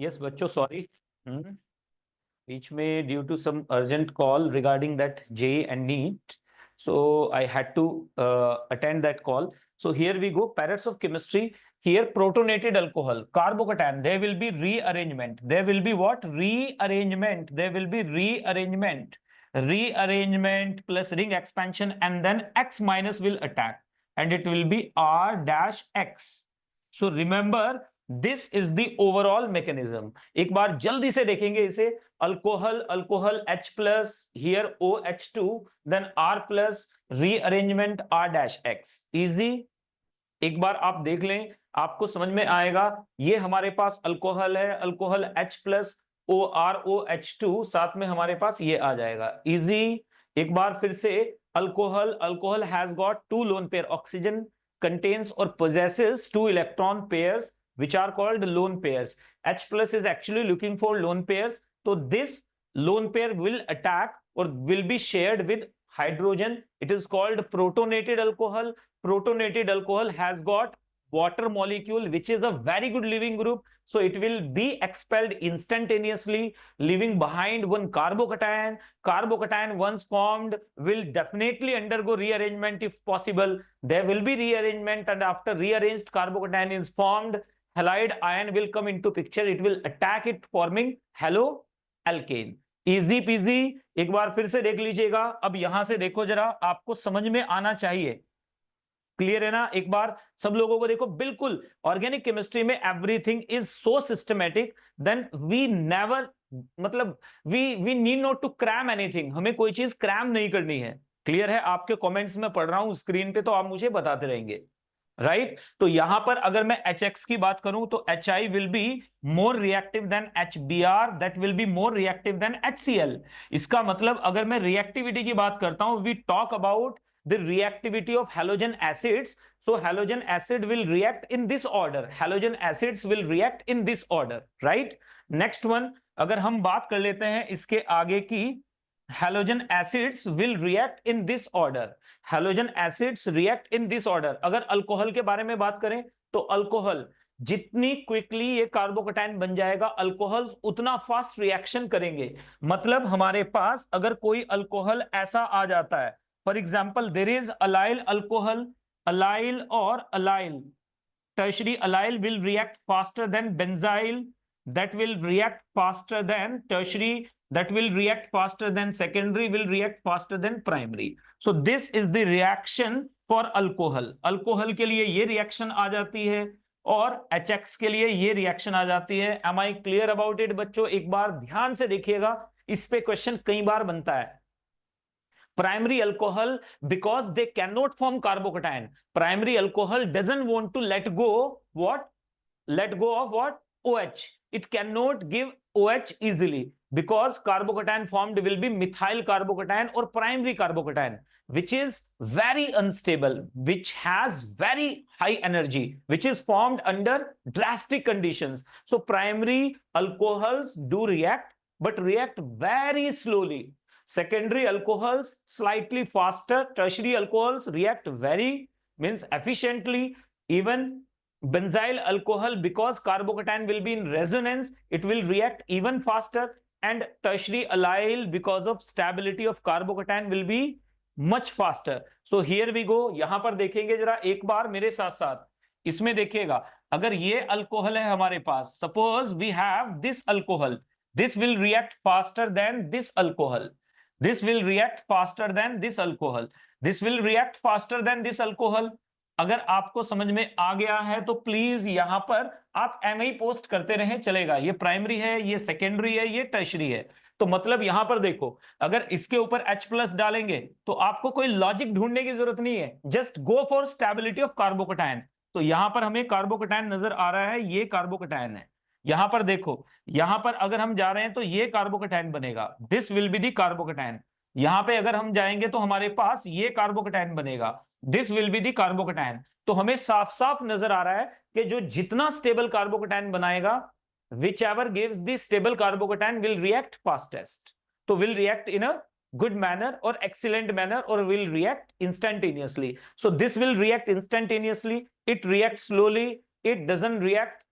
Speaker 1: Yes बच्चों, सॉरी, बीच में due to some urgent call regarding that JEE and NEET, so I had to attend that call. So here we go, parrots of chemistry. Here protonated alcohol, carbocation, there will be rearrangement. There will be what? Rearrangement. There will be rearrangement. Rearrangement plus ring expansion, and then X minus will attack, and it will be R dash X. So remember, this is the overall mechanism. एक बार जल्दी से देखेंगे इसे. Alcohol, alcohol H plus, here OH2, then R plus, rearrangement R dash X. Easy. एक बार आप देख लें, आपको समझ में आएगा. ये हमारे पास अल्कोहल है, अल्कोहल H प्लस OROH2, साथ में हमारे पास ये आ जाएगा. इजी. एक बार फिर से, alcohol, alcohol has got 2 lone pair. Oxygen contains or possesses 2 electron pairs which are called lone pairs. H plus is actually looking for lone pairs. So this lone pair will attack or will be shared with hydrogen. It is called protonated alcohol. Protonated alcohol has got water molecule, which is a very good leaving group. So it will be expelled instantaneously, leaving behind one carbocation. Carbocation once formed will definitely undergo rearrangement if possible. There will be rearrangement, and after rearranged carbocation is formed, halide ion will come into picture. It will attack it, forming haloalkane. Easy PG. एक बार फिर से देख लीजिएगा. अब यहां से देखो जरा, आपको समझ में आना चाहिए. क्लियर है ना? एक बार सब लोगों को देखो. बिल्कुल ऑर्गेनिक केमिस्ट्री में everything is so systematic, then we never, मतलब we need not to cram anything. हमें कोई चीज क्रैम नहीं करनी है. क्लियर है? आपके कमेंट्स में पढ़ रहा हूं स्क्रीन पे, तो आप मुझे बताते रहेंगे. राइट? तो यहां पर अगर मैं HX की बात करूं तो HI will be more reactive then HBr, that will be more reactive then HCl. इसका मतलब अगर मैं रिएक्टिविटी की बात करता हूं, we talk about the reactivity of halogen acids. So halogen acid will react in this order. Halogen acids will react in this order. Right? Next one, अगर हम बात कर लेते हैं इसके आगे की, halogen acids will react in this order. Halogen acids react in this order. अगर अल्कोहल के बारे में बात करें तो अल्कोहल जितनी क्विकली ये कार्बोकेटाइन बन जाएगा, अल्कोहल उतना फास्ट रिएक्शन करेंगे. मतलब हमारे पास अगर कोई अल्कोहल ऐसा आ जाता है, for example, there is allyl alcohol, allyl or allyl. Tertiary allyl will react faster than benzyl. That will react faster than tertiary. That will react faster than secondary. Will react faster than primary. So this is the reaction for alcohol. Alcohol के लिए ये reaction आ जाती है और HX के लिए ये reaction आ जाती है. Am I clear about it बच्चों? एक बार ध्यान से देखिएगा, इस पे क्वेश्चन कई बार बनता है. Primary alcohol, because they cannot form carbocation, primary alcohol doesn't want to let go what? Let go of what? OH. It cannot give OH easily because carbocation formed will be methyl carbocation or primary carbocation, which is very unstable, which has very high energy, which is formed under drastic conditions. So primary alcohols do react, but react very slowly. Secondary alcohols slightly faster. Tertiary alcohols react very, means efficiently. Even benzyl alcohol, because carbocation will be in resonance, it will react even faster. And tertiary allyl, because of stability of carbocation, will be much faster. So here we go. यहां पर देखेंगे जरा एक बार मेरे साथ साथ. इसमें देखिएगा, अगर ये अल्कोहल है हमारे पास, suppose we have this alcohol, this will react faster than this alcohol. This will react faster than this alcohol. This will react faster than this alcohol. अगर आपको समझ में आ गया है तो प्लीज यहां पर आप MI पोस्ट करते रहें, चलेगा. ये प्राइमरी है, ये सेकेंडरी है, ये टर्शरी है. तो मतलब यहां पर देखो, अगर इसके ऊपर H प्लस डालेंगे तो आपको कोई लॉजिक ढूंढने की जरूरत नहीं है. Just go for stability of carbocation. तो यहां पर हमें कार्बोकेटाइन नजर आ रहा है, ये कार्बोकेटाइन है. यहां पर देखो, यहां पर अगर हम जा रहे हैं तो ये कार्बोकेटाइन बनेगा. This will be the carbocation. यहां पे अगर हम जाएंगे तो हमारे पास ये कार्बोकेटाइन बनेगा. This will be the carbocation. तो हमें साफ साफ नजर आ रहा है कि जो जितना स्टेबल कार्बोकेटाइन बनाएगा, whichever gives the stable carbocation will react fastest. तो will react in a good manner or excellent manner, or will react instantaneously. So this will react instantaneously. It reacts slowly. It doesn't react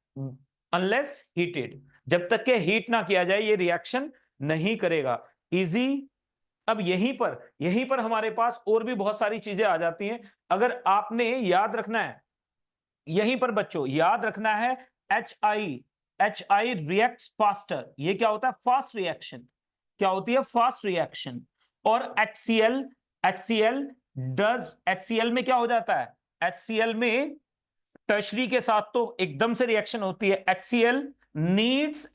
Speaker 1: unless heated, जब तक के heat ना किया जाए ये reaction नहीं करेगा। इजी। अब यहीं पर हमारे पास और भी बहुत सारी चीजें आ जाती हैं। अगर आपने याद रखना है, यहीं पर बच्चों याद रखना है, एच आई रिएक्ट्स फास्टर, ये क्या होता है? Fast reaction. क्या होती है? Fast reaction. और HCl डज, HCl में क्या हो जाता है? HCl में टर्शरी के साथ तो एकदम से रिएक्शन होती है। HCl needs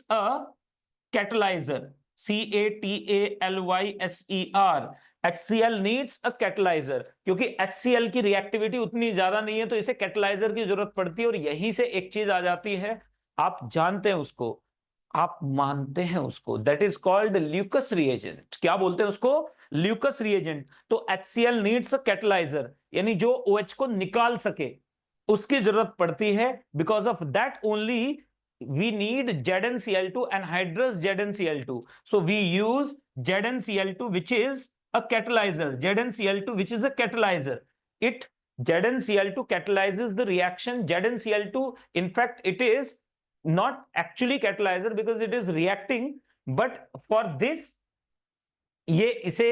Speaker 1: a catalyser, CATALYSER। HCl needs a catalyser, क्योंकि HCl की रिएक्टिविटी उतनी ज्यादा नहीं है तो इसे कैटलाइजर की जरूरत पड़ती है। और यहीं से एक चीज आ जाती है, आप जानते हैं उसको, आप मानते हैं उसको, that is called Lucas reagent. क्या बोलते हैं उसको? Lucas reagent. तो HCl नीड्स अ कैटलाइजर, यानी जो OH को निकाल सके उसकी जरूरत पड़ती है। Because of that only we need ZnCl2 anhydrous ZnCl2. So we use ZnCl2 which is a catalyzer. ZnCl2 which is a catalyzer. ZnCl2 catalyzes the reaction. ZnCl2, in fact, it is not actually catalyzer because it is reacting, but for this ये इसे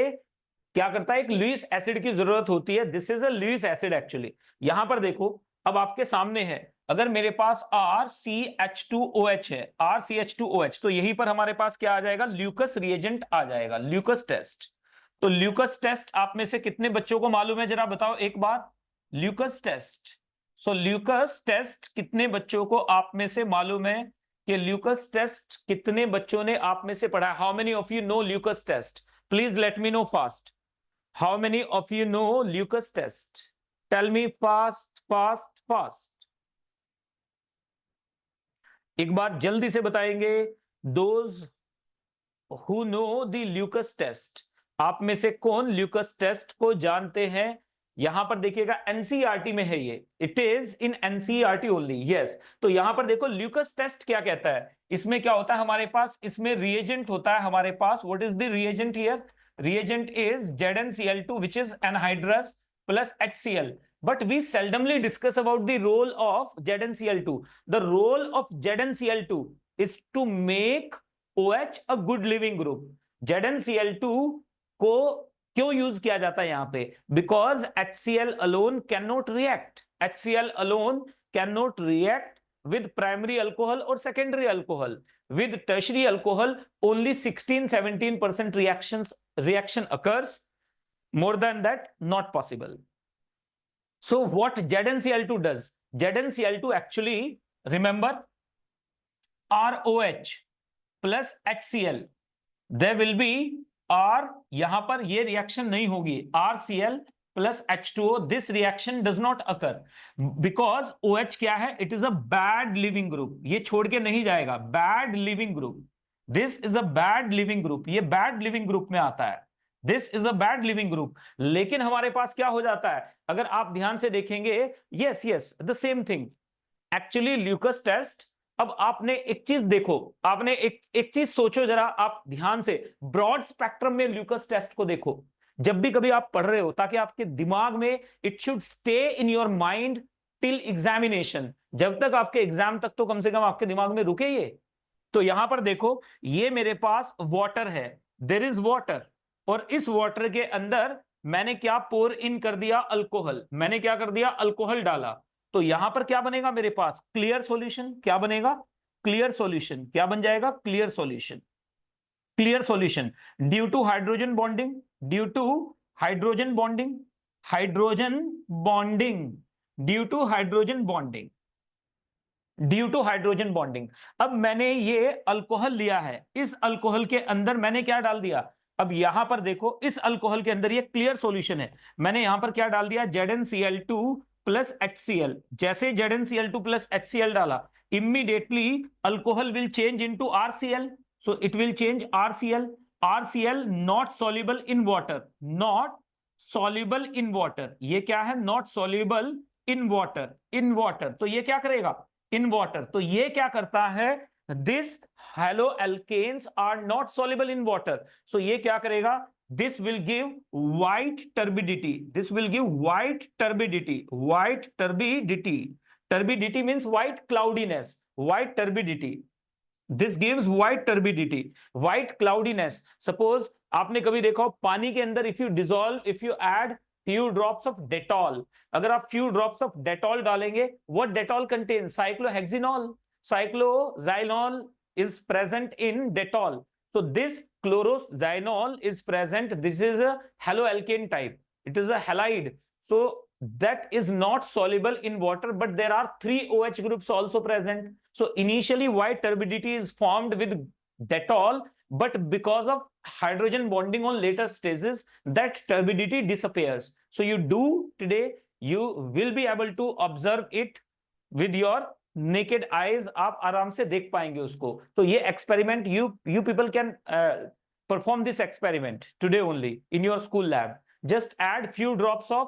Speaker 1: क्या करता है? एक Lewis acid की जरूरत होती है। This is a Lewis acid actually. यहां पर देखो, अब आपके सामने है, अगर मेरे पास RCH2OH है, RCH2OH, तो यहीं पर हमारे पास क्या आ जाएगा? ल्यूकस रिएजेंट आ जाएगा, ल्यूकस टेस्ट। तो ल्यूकस टेस्ट आप में से कितने बच्चों को मालूम है? जरा बताओ एक बार। Lucas test. So Lucas test कितने बच्चों को आप में से मालूम है कि ल्यूकस टेस्ट कितने बच्चों ने आप में से पढ़ा? How many of you know Lucas test? Please let me know fast. How many of you know Lucas test? Tell me fast. एक बार जल्दी से बताएंगे। Those who know the Lucas test. आप में से कौन ल्यूकस टेस्ट को जानते हैं? यहां पर देखिएगा एनसीईआरटी में है ये, it is in NCERT only. Yes, तो यहां पर देखो ल्यूकस टेस्ट क्या कहता है। इसमें क्या होता है हमारे पास? इसमें रिएजेंट होता है हमारे पास। What is the reagent here? Reagent is ZnCl2 which is anhydrous plus HCl. But we seldomly discuss about the role of ZnCl2. The role of ZnCl2 is to make OH a good living group. ZnCl2 को क्यों use किया जाता है यहां पे? Because HCl alone cannot react. HCl alone cannot react with primary alcohol or secondary alcohol. With tertiary alcohol, only 16-17% reaction occurs. More than that, not possible. So what ZnCl2 does? ZnCl2 actually, remember, ROH plus HCl. There will be R, यहां पर ये reaction नहीं होगी, RCl plus H2O. This reaction does not occur because OH क्या है? It is a bad living group. ये छोड़ के नहीं जाएगा, bad living group. This is a bad living group. ये bad living group में आता है। This is a bad living group. लेकिन हमारे पास क्या हो जाता है? अगर आप ध्यान से देखेंगे, yes, the same thing. Actually, Lucas test, अब आपने एक चीज देखो, आपने एक चीज सोचो जरा, आप ध्यान से ब्रॉड स्पेक्ट्रम में ल्यूकस टेस्ट को देखो। जब भी कभी आप पढ़ रहे हो, ताकि आपके दिमाग में it should stay in your mind till examination, जब तक आपके एग्जाम तक तो कम से कम आपके दिमाग में रुके ये। तो यहां पर देखो, ये मेरे पास वाटर है, देयर इज वाटर, और इस वाटर के अंदर मैंने क्या पोर इन कर दिया? अल्कोहल। मैंने क्या कर दिया? अल्कोहल डाला। तो यहां पर क्या बनेगा मेरे पास? Clear solution. क्या बनेगा? Clear solution. क्या बन जाएगा? Clear solution. Clear solution due to hydrogen bonding, due to hydrogen bonding, hydrogen bonding, due to hydrogen bonding, due to hydrogen bonding. अब मैंने ये अल्कोहल लिया है, इस अल्कोहल के अंदर मैंने क्या डाल दिया? अब यहां पर देखो, इस अल्कोहल के अंदर ये क्लियर सॉल्यूशन है, मैंने यहां पर क्या डाल दिया? ZnCl2 plus HCl। जैसे ZnCl2 प्लस HCl डाला, immediately alcohol will change into RCl, so it will change RCl। RCl not soluble in water, not soluble in water. ये क्या है? Not soluble in water, in water. तो ये क्या करेगा? In water. तो ये क्या करता है? This haloalkanes are not soluble in water, so ये क्या करेगा? this will give white turbidity. This will give white turbidity. White turbidity. Turbidity means white cloudiness, white turbidity. This gives white turbidity, white cloudiness. Suppose आपने कभी देखा हो पानी के अंदर if you dissolve, if you add few drops of Dettol, अगर आप few drops of Dettol डालेंगे, what Dettol contains? Cyclohexanol. Cyclohexanol is present in Dettol. So this chloroxylol is present. This is a haloalkane type. It is a halide. So that is not soluble in water, but there are 3 OH groups also present. So initially white turbidity is formed with Dettol, but because of hydrogen bonding on later stages, that turbidity disappears. So you do today, you will be able to observe it with your naked eyes. आप आराम से देख पाएंगे उसको. तो ये experiment you people can perform this experiment today only in your school lab. Just add few drops of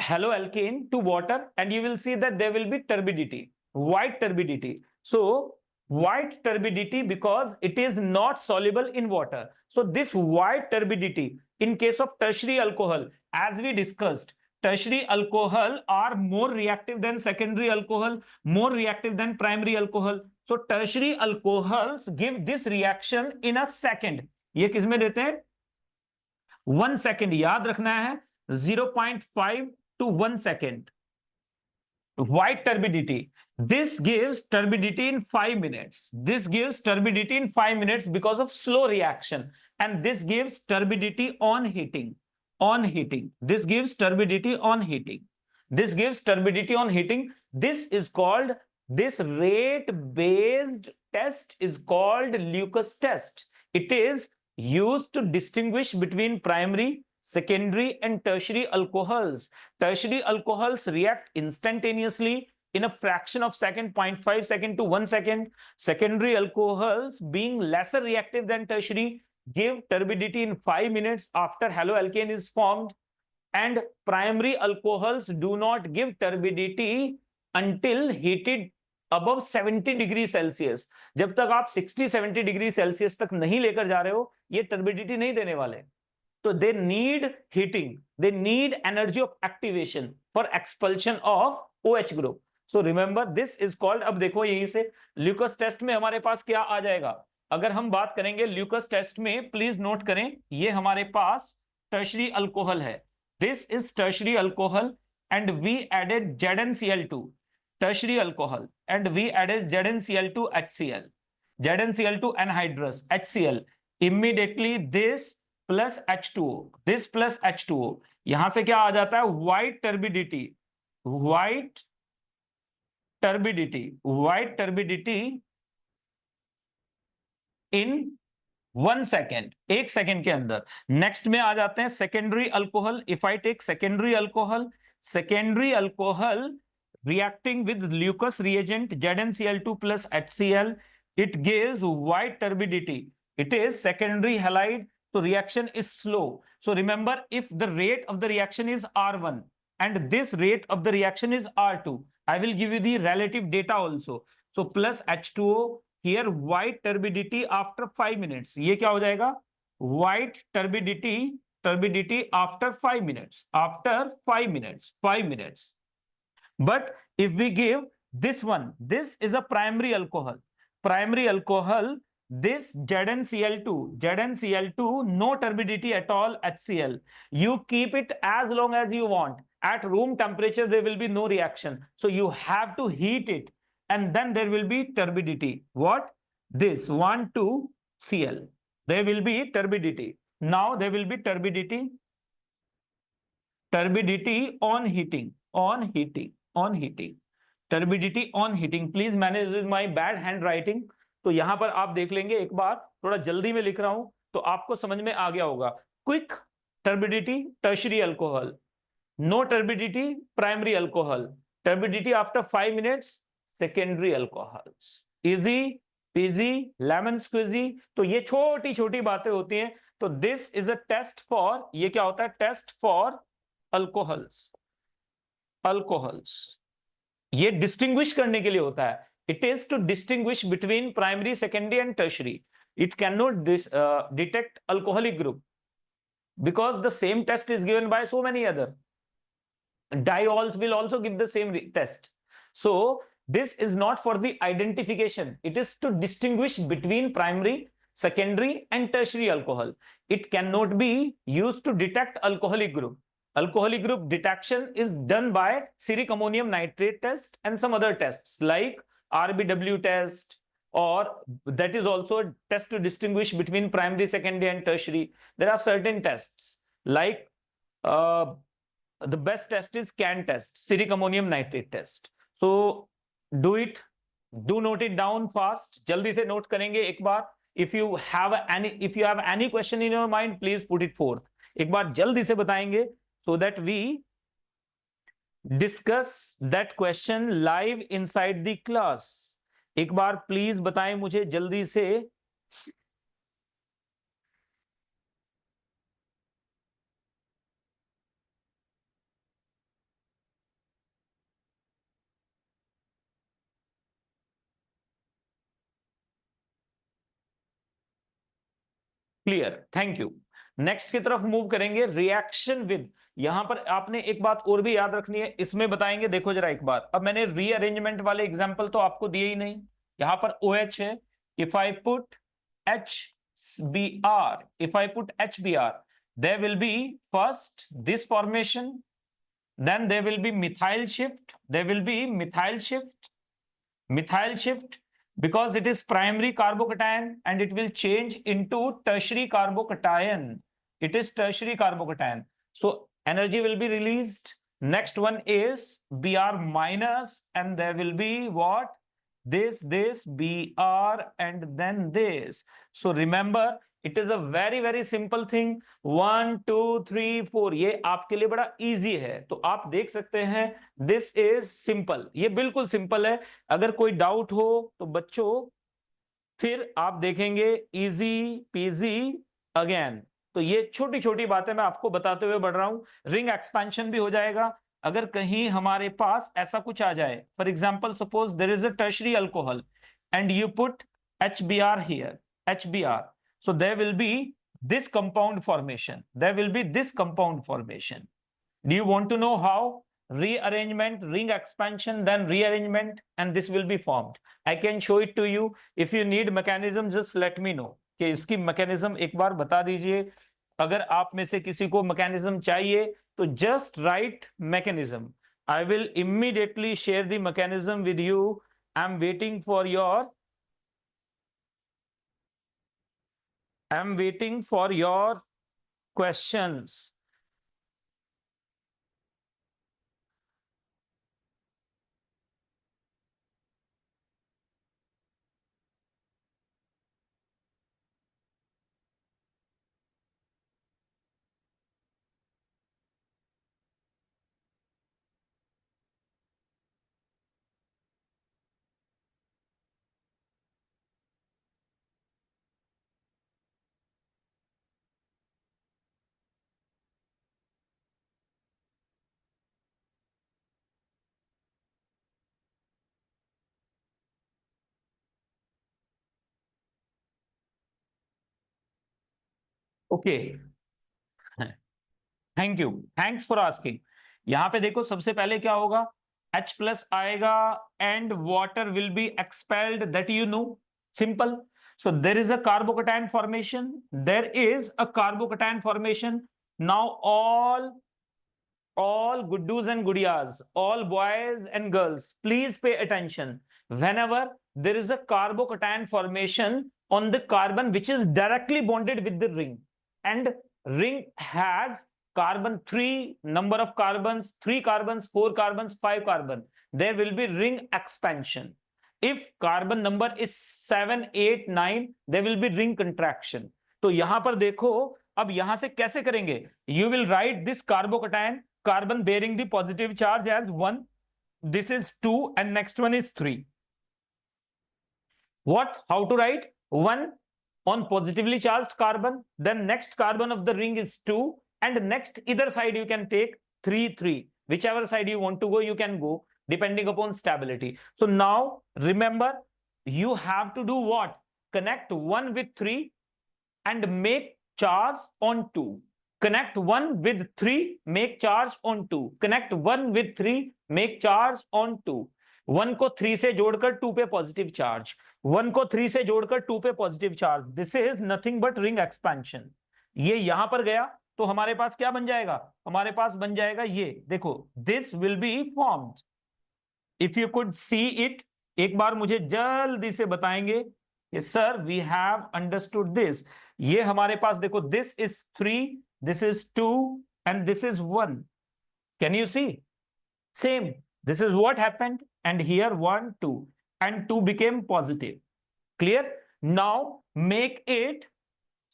Speaker 1: haloalkane to water and you will see that there will be turbidity, white turbidity. So white turbidity because it is not soluble in water. So this white turbidity in case of tertiary alcohol, as we discussed, tertiary alcohol are more reactive than secondary alcohol, more reactive than primary alcohol. So tertiary alcohols give this reaction in a second. ये किसमें देते हैं? 1 second. याद रखना है 0.5 to 1 second. White turbidity. This gives turbidity in 5 minutes. This gives turbidity in 5 minutes because of slow reaction. And this gives turbidity on heating. On heating. This gives turbidity on heating. This gives turbidity on heating. This is called, this rate-based test is called Lucas test. It is used to distinguish between primary, secondary and tertiary alcohols. Tertiary alcohols react instantaneously in a fraction of second, 0.5 second to 1 second. Secondary alcohols, being lesser reactive than tertiary, give turbidity in 5 minutes after haloalkane is formed. And primary alcohols do not give turbidity until heated above 70 degree Celsius. जब तक आप 60-70 degree Celsius तक नहीं लेकर जा रहे हो, ये टर्बिडिटी नहीं देने वाले. So they need heating, they need energy of activation for expulsion of OH group. So remember this is called, अब देखो यहीं से ल्यूकस टेस्ट में हमारे पास क्या आ जाएगा. अगर हम बात करेंगे ल्यूकस टेस्ट में, प्लीज नोट करें, ये हमारे पास टर्शियरी अल्कोहल है. This is tertiary alcohol and we added ZnCl2, tertiary alcohol, and we added ZnCl2 HCl, ZnCl2 anhydrous HCl. Immediately this plus H2O, this plus H2O, यहां से क्या आ जाता है? white turbidity, white turbidity, white turbidity in 1 second, 1 second के अंदर. Next में आ जाते हैं secondary alcohol. If I take secondary alcohol, secondary alcohol reacting with Lucas reagent ZnCl2 plus HCl, it gives white turbidity. It is secondary halide. So reaction is slow. So remember, if the rate of the reaction is R1 and this rate of the reaction is R2, I will give you the relative data also. So plus H2O, here white turbidity after 5 minutes. ये क्या हो जाएगा? White turbidity after 5 minutes. After 5 minutes. 5 minutes. But if we give this one, this is a primary alcohol. Primary alcohol, this ZnCl2, no turbidity at all, HCl. You keep it as long as you want. At room temperature, there will be no reaction. So you have to heat it and then there will be turbidity. What? This 1,2-Cl. There will be turbidity. Now there will be turbidity on heating, turbidity on heating. Please manage my bad handwriting. तो यहां पर आप देख लेंगे एक बार, थोड़ा जल्दी में लिख रहा हूं तो आपको समझ में आ गया होगा. Quick turbidity tertiary alcohol, no turbidity primary alcohol, turbidity after 5 minutes secondary alcohols. Easy peasy lemon squeezy. तो ये छोटी छोटी बातें होती हैं. तो this is a test for, ये क्या होता है? Test for alcohols. ये डिस्टिंग्विश करने के लिए होता है. It is to distinguish between primary, secondary and tertiary. it cannot detect alcoholic group because the same test is given by so many other. Diols will also give the same test. So this is not for the identification. It is to distinguish between primary, secondary and tertiary alcohol. It cannot be used to detect alcoholic group. Alcoholic group detection is done by steric ammonium nitrate test and some other tests like RBW test, or that is also a test to distinguish between primary, secondary and tertiary. There are certain tests like the best test is CAN test, steric ammonium nitrate test. So do it, do note it down fast. जल्दी से note करेंगे एक बार. If you have any question in your mind, please put it forth. एक बार जल्दी से बताएंगे so that we discuss that question live inside the class. एक बार प्लीज बताएं मुझे जल्दी से. Clear, thank you. नेक्स्ट की तरफ मूव करेंगे. रिएक्शन विद, यहां पर आपने एक बात और भी याद रखनी है, इसमें बताएंगे. देखो जरा एक बार, अब मैंने रीअरेंजमेंट वाले एग्जांपल तो आपको दिए ही नहीं. यहां पर OH है. If I put HBr, if I put HBr, there will be first this formation, then there will be methyl shift, there will be methyl shift because it is primary carbocation and it will change into tertiary carbocation. It is tertiary carbocation. So energy will be released. Next one is Br minus, and there will be what? This Br and then this. So remember, it is a very very simple thing. 1 2 3 4, ये आपके लिए बड़ा easy है. तो आप देख सकते हैं दिस इज सिंपल, ये बिल्कुल सिंपल है. अगर कोई डाउट हो तो बच्चों फिर आप देखेंगे इजी पीजी अगेन. तो ये छोटी छोटी बातें मैं आपको बताते हुए बढ़ रहा हूं. रिंग एक्सपेंशन भी हो जाएगा अगर कहीं हमारे पास ऐसा कुछ आ जाए. For example suppose there is a tertiary alcohol and you put HBr here, HBr. So there will be this compound formation. There will be this compound formation. Do you want to know how? Rearrangement, ring expansion, then rearrangement, and this will be formed. I can show it to you. If you need mechanism, just let me know. कि इसकी mechanism एक बार बता दीजिए. अगर आप में से किसी को mechanism चाहिए तो just write mechanism. I will immediately share the mechanism with you. I'm waiting for your questions. Okay, thank you, thanks for asking. यहां पे देखो सबसे पहले क्या होगा, H प्लस आएगा and water will be expelled, that you know, simple. So there is a carbocation formation, there is a carbocation formation. Now all gudus and gudiyas, all boys and girls, please pay attention. Whenever there is a carbocation formation on the carbon which is directly bonded with the ring, and ring has carbon 3, number of carbons 3 carbons, 4 carbons, 5 carbon, there will be ring expansion. If carbon number is 7 8 9, there will be ring contraction. तो यहां पर देखो, अब यहां से कैसे करेंगे, you will write this carbocation, carbon bearing the positive charge as 1, this is 2 and next one is 3. What, how to write? 1 on positively charged carbon, then next carbon of the ring is 2, and next either side you can take 3 3, whichever side you want to go you can go depending upon stability. So now remember, you have to do what? connect 1 with 3 and make charge on 2. Connect 1 with 3, make charge on 2. Connect 1 with 3, make charge on 2. 1 को 3 से जोड़कर 2 पे positive charge, 1 को 3 से जोड़कर 2 पे positive charge. This is nothing but ring expansion. ये यहां पर गया तो हमारे पास क्या बन जाएगा? हमारे पास बन जाएगा ये, देखो, this will be formed. If you could see it, एक बार मुझे जल्दी से बताएंगे कि sir we have understood this. ये हमारे पास देखो, this is 3, this is 2 and this is 1. Can you see? Same. This is what happened, and here 1 2 and 2 became positive. Clear? Now make it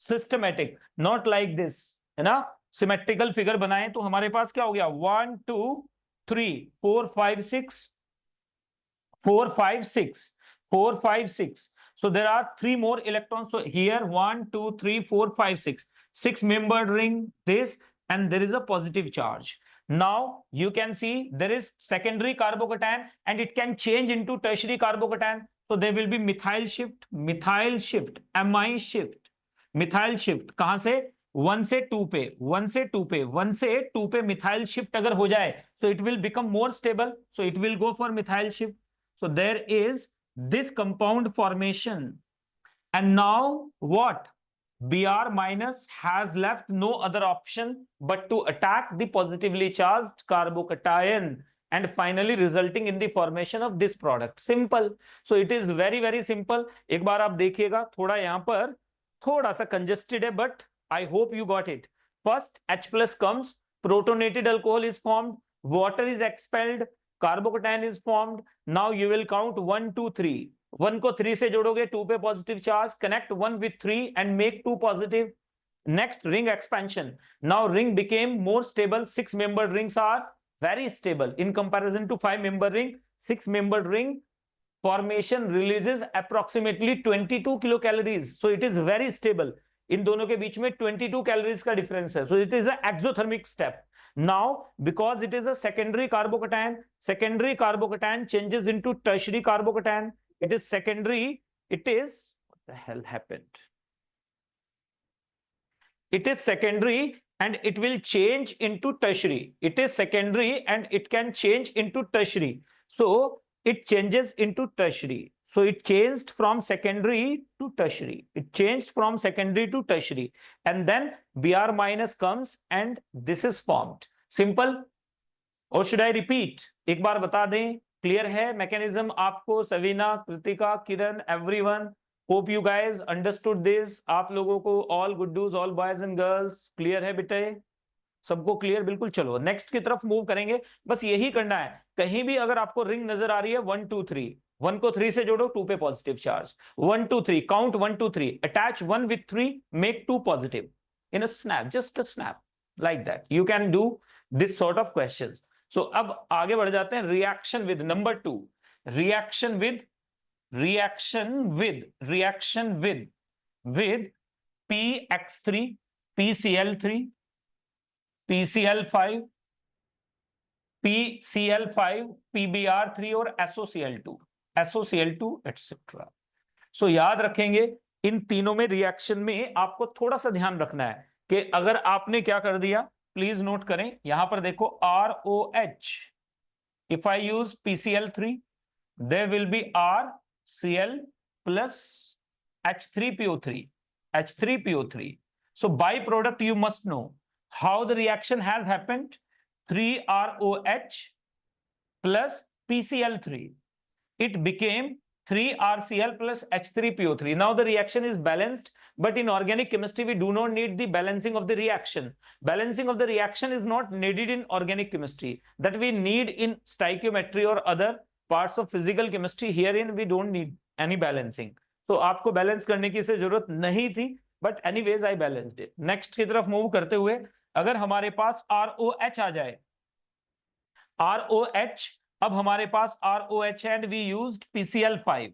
Speaker 1: systematic, not like this, है ना? Symmetrical figure बनाएं तो हमारे पास क्या हो गया? 1 2 3 4 5 6 4 5 6 4 5 6. So there are 3 more electrons. So here 1 2 3 4 5 6. 6-membered ring, this, and there is a positive charge. Now you can see there is secondary carbocation and it can change into tertiary carbocation. So there will be methyl shift, amine shift, methyl shift. कहां से? 1 से 2 पे, 1 से 2 पे, 1 से 2 पे methyl shift अगर हो जाए, so it will become more stable. So it will go for methyl shift. So there is this compound formation. And now what? Br minus has left no other option but to attack the positively charged carbocation and finally resulting in the formation of this product. Simple. So it is very very simple. एक बार आप देखिएगा, थोड़ा यहाँ पर थोड़ा सा congested है, but I hope you got it. First H plus comes, protonated alcohol is formed, water is expelled, carbocation is formed. Now you will count 1 2 3. 1 को 3 से जोड़ोगे, 2 पे positive charge, connect 1 with 3 and make 2 positive. Next, ring expansion. Now ring became more stable. 6-membered rings are very stable in comparison to 5-membered ring. 6-membered ring formation releases approximately 22 kilocalories. So it is very stable. इन दोनों के बीच में 22 calories का difference है. So it is an exothermic step. Now, because it is a secondary carbocation changes into tertiary carbocation. It is secondary. It is, what the hell happened? It is secondary and it will change into tertiary. It is secondary and it can change into tertiary. So it changes into tertiary. So it changed from secondary to tertiary. It changed from secondary to tertiary. And then Br minus comes and this is formed. Simple. Or should I repeat? एक बार बता दें. Clear है mechanism आपको? Savina, Kritika, Kiran, everyone, hope you guys understood this. आप लोगों को all गुड्डूज, all boys and girls clear है बेटे? सबको क्लियर? बिल्कुल. चलो नेक्स्ट की तरफ मूव करेंगे. बस यही करना है. कहीं भी अगर आपको रिंग नजर आ रही है 1 2 3, 1 को 3 से जोड़ो, 2 पे positive charge. 1 2 3, count 1 2 3, attach 1 with 3, make 2 positive in a snap, just a snap like that. You can do this sort of questions. So अब आगे बढ़ जाते हैं. Reaction with number 2. Reaction with PX3, PCl3, PCl5, PCl5, PBr3 और SOCl2 etcetera. सो याद रखेंगे इन तीनों में रिएक्शन में आपको थोड़ा सा ध्यान रखना है कि अगर आपने क्या कर दिया, प्लीज नोट करें. यहां पर देखो ROH. If I use PCl3, there will be RCl plus H3PO3. So by product you must know how the reaction has happened. 3ROH plus PCl3. It became 3RCl plus H3PO3. Now the reaction is balanced, but in organic chemistry we do not need the balancing of the reaction. Balancing of the reaction is not needed in organic chemistry. That we need in stoichiometry or other parts of physical chemistry. Herein we don't need any balancing. तो आपको balance करने की जरूरत नहीं थी, but anyways I balanced it. Next की तरफ move करते हुए, अगर हमारे पास ROH आ जाए, ROH, अब हमारे पास ROH and we used PCl5,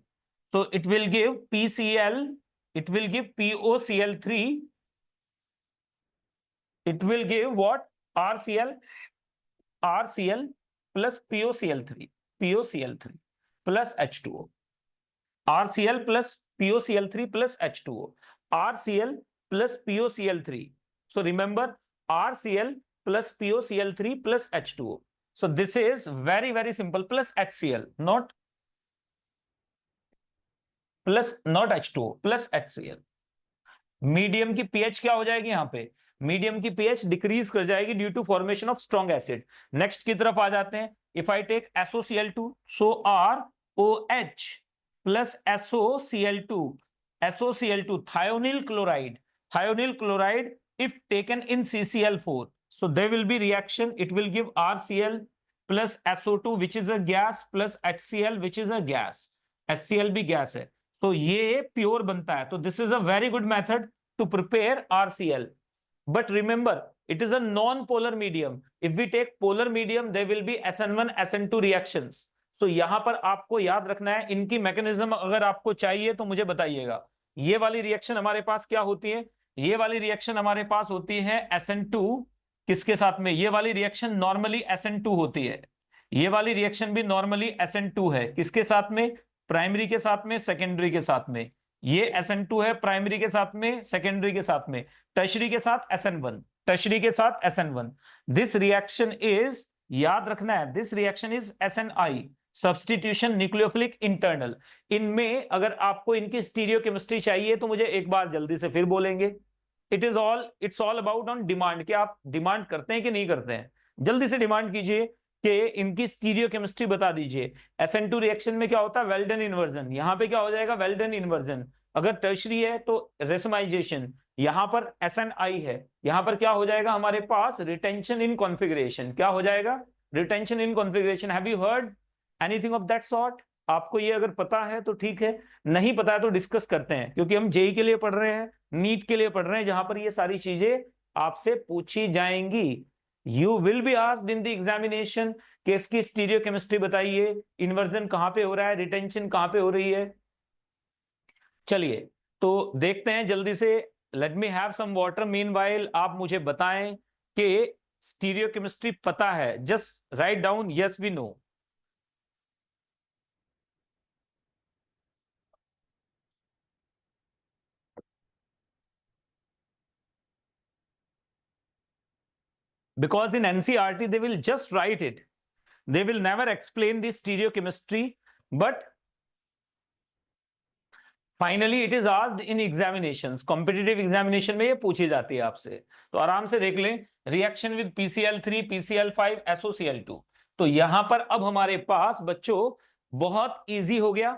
Speaker 1: so it will give PCl, it will give POCl3, it will give what? RCl plus POCl3 plus H2O. RCl plus POCl3 plus H2O. RCl plus POCl3. So remember, RCl plus POCl3 plus H2O. So this is very, very simple, plus HCl, not H2O, plus HCl. Medium की pH क्या हो जाएगी यहां पे? Medium की pH decrease कर जाएगी due to formation of strong acid. Next की तरफ आ जाते हैं। If I take SOCl2, so ROH plus SOCl2, SOCl2 thionyl chloride, thionyl chloride if taken in CCl4, so there will be reaction, it will give RCl plus SO2 which is a gas plus HCl which is a gas, HCl भी gas है, तो ये pure बनता है। तो this is a very good method to prepare RCl, but remember it is a non-polar medium. If we take polar medium there will be SN1 SN2 reactions. So यहां पर आपको याद रखना है, इनकी मैकेनिज्म अगर आपको चाहिए तो मुझे बताइएगा। ये वाली रिएक्शन हमारे पास क्या होती है? ये वाली रिएक्शन हमारे पास होती है SN2 किसके साथ में? ये वाली रिएक्शन नॉर्मली SN2 होती है। ये वाली रिएक्शन भी नॉर्मली SN2 है, किसके साथ में? प्राइमरी के साथ में, सेकेंडरी के साथ में। ये SN2 है प्राइमरी के साथ में, सेकेंडरी के साथ में, टर्शरी के साथ SN1, टर्शरी के साथ SN1। दिस रिएक्शन इज, याद रखना है, this reaction is SNI, substitution nucleophilic internal. इनमें अगर आपको इनकी स्टीरियोकेमिस्ट्री चाहिए तो मुझे एक बार जल्दी से फिर बोलेंगे। It's all about on demand, कि आप डिमांड करते हैं कि नहीं करते हैं। जल्दी से डिमांड कीजिए कि इनकी स्टीरियोकेमिस्ट्री बता दीजिए। SN2 रिएक्शन में क्या होता है? Walden inversion. यहां पे क्या हो जाएगा? Well done inversion. अगर टर्शरी है तो रेसमाइजेशन। यहां पर SNI है, यहां पर क्या हो जाएगा हमारे पास? Retention in configuration. क्या हो जाएगा? Retention in configuration. Have you heard anything of that sort? आपको ये अगर पता है तो ठीक है, नहीं पता है तो डिस्कस करते हैं, क्योंकि हम जेई के लिए पढ़ रहे हैं, नीट के लिए पढ़ रहे हैं, जहां पर ये सारी चीजें आपसे पूछी जाएंगी। You will be asked in the examination कि इसकी स्टीरियोकेमिस्ट्री बताइए, इन्वर्जन कहां पे हो रहा है, रिटेंशन कहां पे हो रही है। चलिए तो देखते हैं जल्दी से। Let me have some water meanwhile, आप मुझे बताएं कि स्टीरियोकेमिस्ट्री पता है? Just write down yes we know. Because in NCERT they will just write it, they will never explain the stereochemistry, but finally it is asked in examinations, competitive examination में ये पूछी जाती है आपसे। तो आराम से देख लें, reaction with PCl3 PCl5 SOCl2। तो यहां पर अब हमारे पास बच्चों बहुत इजी हो गया।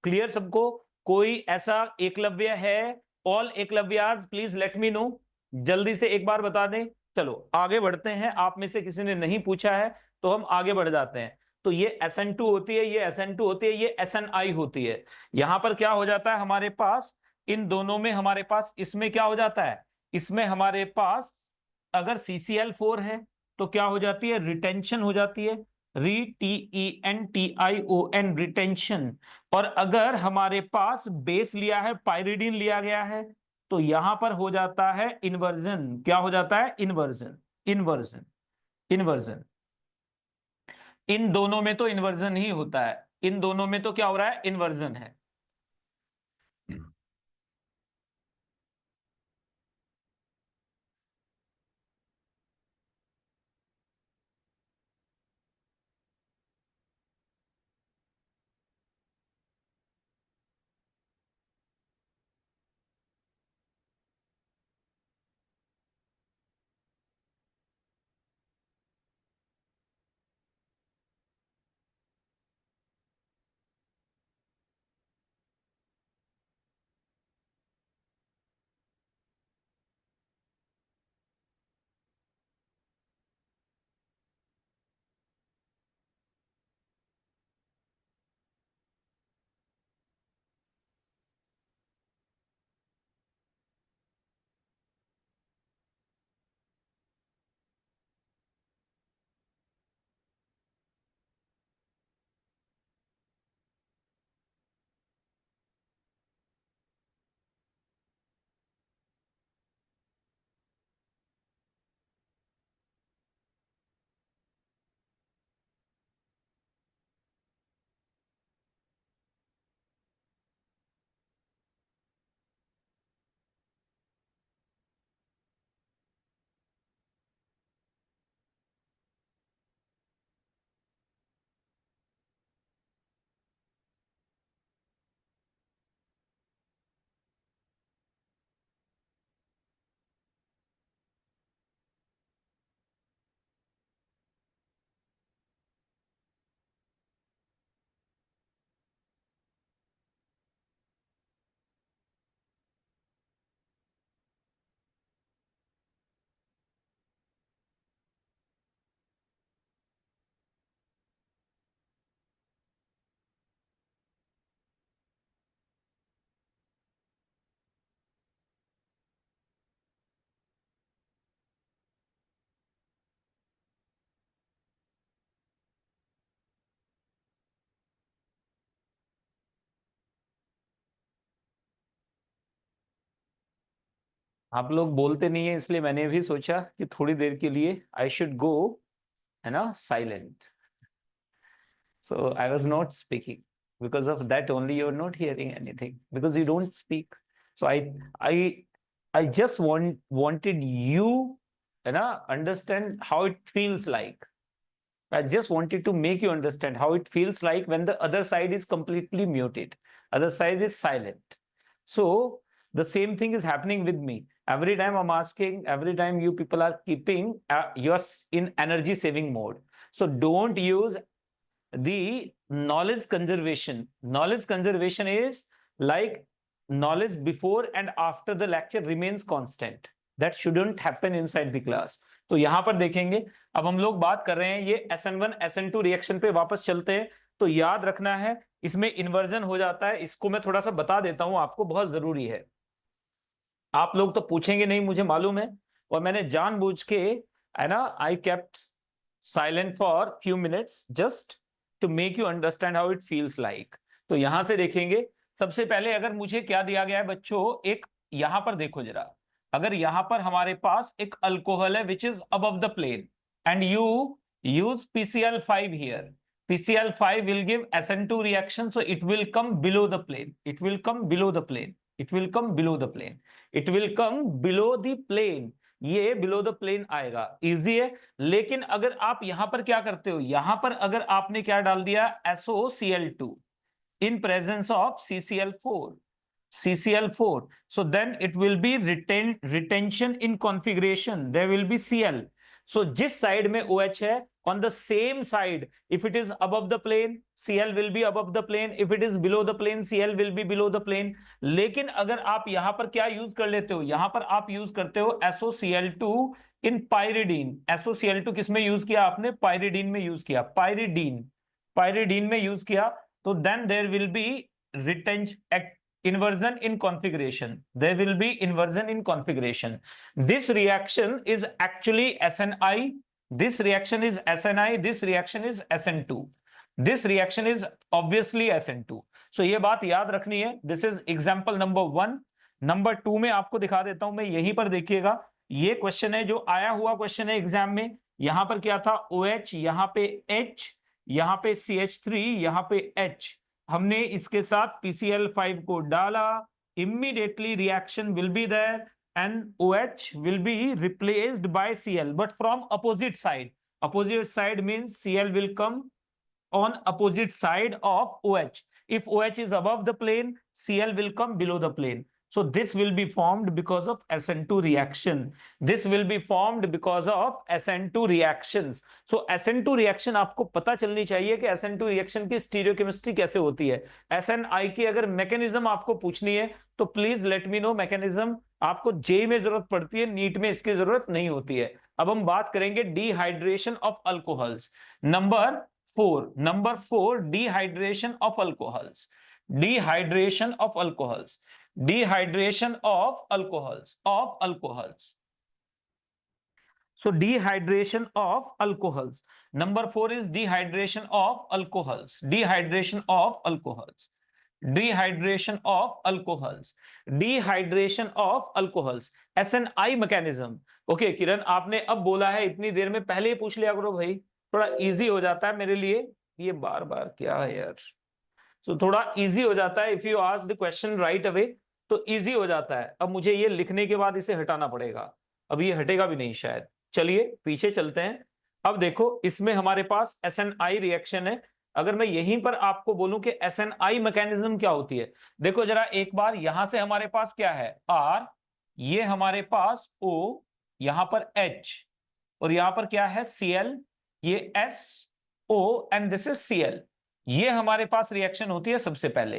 Speaker 1: क्लियर सबको? कोई ऐसा एकलव्य है? All Eklavyas please let me know, जल्दी से एक बार बता दें। चलो आगे बढ़ते हैं, आप में से किसी ने नहीं पूछा है तो हम आगे बढ़ जाते हैं। तो ये SN2 होती है, ये SN2 होती है, ये SNI होती है। यहां पर क्या हो जाता है हमारे पास? इन दोनों में हमारे पास, इसमें क्या हो जाता है? इसमें हमारे पास अगर CCl4 है तो क्या हो जाती है? रिटेंशन हो जाती है, RETENTION, रिटेंशन। और अगर हमारे पास बेस लिया है, पायरिडीन लिया गया है, तो यहां पर हो जाता है इन्वर्जन। क्या हो जाता है? Inversion, inversion, inversion. इन दोनों में तो इन्वर्जन ही होता है, इन दोनों में तो क्या हो रहा है? इन्वर्जन है। आप लोग बोलते नहीं है, इसलिए मैंने भी सोचा कि थोड़ी देर के लिए आई शुड गो, है ना, silent. So I was not speaking, because of that only you're not hearing anything, because you don't speak. So I just wanted you, है ना, understand how it feels like. I just wanted to make you understand how it feels like when the other side is completely muted, other side is silent. So the same thing is happening with me. Every time I'm asking, every time you people are keeping yours in energy saving mode. So don't use the knowledge conservation. Knowledge conservation is like knowledge before and after the lecture remains constant. That shouldn't happen inside the class. तो यहां पर देखेंगे, अब हम लोग बात कर रहे हैं ये SN1 SN2 रिएक्शन पे वापस चलते हैं. तो याद रखना है इसमें इन्वर्जन हो जाता है. इसको मैं थोड़ा सा बता देता हूं आपको, बहुत जरूरी है. आप लोग तो पूछेंगे नहीं, मुझे मालूम है, और मैंने जानबूझ के, है ना, I kept silent for few minutes just to make you understand how it feels like. तो यहां से देखेंगे, सबसे पहले अगर मुझे क्या दिया गया है बच्चों, एक यहां पर देखो जरा, अगर यहां पर हमारे पास एक अल्कोहल है which is above the plane and you use PCl5 here, PCl5 will give SN2 reaction, so it will come below the plane, it will come below the plane, it will come below the plane, it will come below the plane. ये below the plane आएगा, easy है. लेकिन अगर आप यहां पर क्या करते हो, यहां पर अगर आपने क्या डाल दिया, SOCl2 in presence of CCl4, so then it will be retention in configuration, there will be Cl. So जिस साइड में OH है, on the same side, if it is above the plane, Cl will be above the plane, if it is below the plane, Cl will be below the plane. लेकिन अगर आप यहां पर क्या use कर लेते हो, यहां पर आप यूज करते हो SOCl2 इन पायरिडीन. SOCl2 किसमें यूज किया आपने, पायरिडीन में यूज किया, पायरिडीन में यूज किया. तो then there will be inversion in configuration, there will be inversion in configuration. This reaction is actually SNI, this reaction is SNI, this reaction is SN2, this reaction is obviously SN2. So ये बात याद रखनी है. This is example number 1. Number 2 में आपको दिखा देता हूं मैं, यहीं पर देखिएगा, ये क्वेश्चन है जो आया हुआ क्वेश्चन है एग्जाम में. यहां पर क्या था, OH, यहां पे H, यहां पे CH3, यहां पे H. हमने इसके साथ PCl5 को डाला, immediately reaction will be there and OH will be replaced by Cl, but from opposite side. Opposite side means Cl will come on opposite side of OH. If OH is above the plane, Cl will come below the plane. So this will be formed because of SN2 reaction. This will be formed because of SN2 reactions. So SN2 reaction आपको पता चलनी चाहिए कि SN2 reaction की stereochemistry कैसे होती है. SNI की अगर मैकेनिज्म आपको पूछनी है तो please let me no mechanism. आपको जेई में जरूरत पड़ती है, नीट में इसकी जरूरत नहीं होती है. अब हम बात करेंगे dehydration of alcohols. Number 4, dehydration of alcohols. Dehydration of alcohols. Dehydration of alcohols. So dehydration of alcohols. Number 4 is dehydration of alcohols. Dehydration of alcohols. Dehydration of alcohols. Dehydration of alcohols. SNI mechanism. Okay, किरण आपने अब बोला है, इतनी देर में पहले ही पूछ लिया करो भाई, थोड़ा इजी हो जाता है मेरे लिए. ये बार बार क्या है यार. So थोड़ा इजी हो जाता है if you ask the question right away, तो इजी हो जाता है. अब मुझे ये लिखने के बाद इसे हटाना पड़ेगा, अब ये हटेगा भी नहीं शायद. चलिए पीछे चलते हैं. अब देखो इसमें हमारे पास SNI रिएक्शन है. अगर मैं यहीं पर आपको बोलूं कि SNI मैकेनिज्म क्या होती है, देखो जरा एक बार, यहां से हमारे पास क्या है R, ये हमारे पास O, यहां पर H, और यहां पर क्या है Cl, ये SO and this is Cl. ये हमारे पास रिएक्शन होती है सबसे पहले.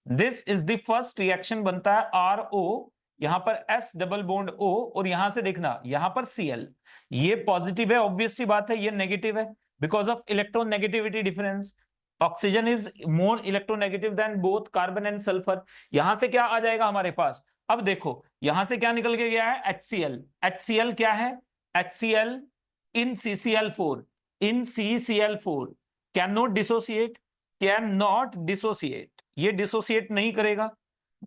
Speaker 1: This is the first reaction बनता है RO, यहां पर S डबल बॉन्ड O, और यहां से देखना यहां पर Cl. ये पॉजिटिव है, ऑब्वियस सी बात है. ये नेगेटिव है because of electronegativity difference. Oxygen is more electronegative than both carbon and sulphur. यहां से क्या आ जाएगा हमारे पास, अब देखो यहां से क्या निकल के गया है, HCl. HCl क्या है, HCl in CCl4, in CCl4 cannot dissociate. ये डिसोसिएट नहीं करेगा.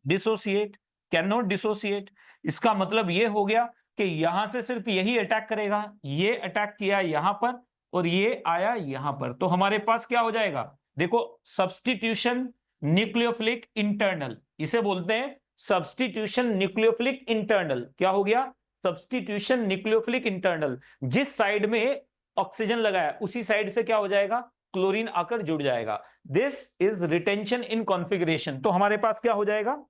Speaker 1: Dissociate can not dissociate. इसका मतलब ये हो गया कि यहां से सिर्फ यही अटैक करेगा, ये अटैक किया यहां पर और ये आया यहां पर, तो हमारे पास क्या हो जाएगा, देखो सब्स्टिट्यूशन न्यूक्लियोफिलिक इंटरनल, इसे बोलते हैं सब्स्टिट्यूशन न्यूक्लियोफिलिक इंटरनल। क्या हो गया, सब्स्टिट्यूशन न्यूक्लियोफिलिक इंटरनल। जिस साइड में ऑक्सीजन लगाया उसी साइड से क्या हो जाएगा, क्लोरीन आकर जुड़ जाएगा। This is retention in configuration. तो हमारे पास क्या हो जाएगा,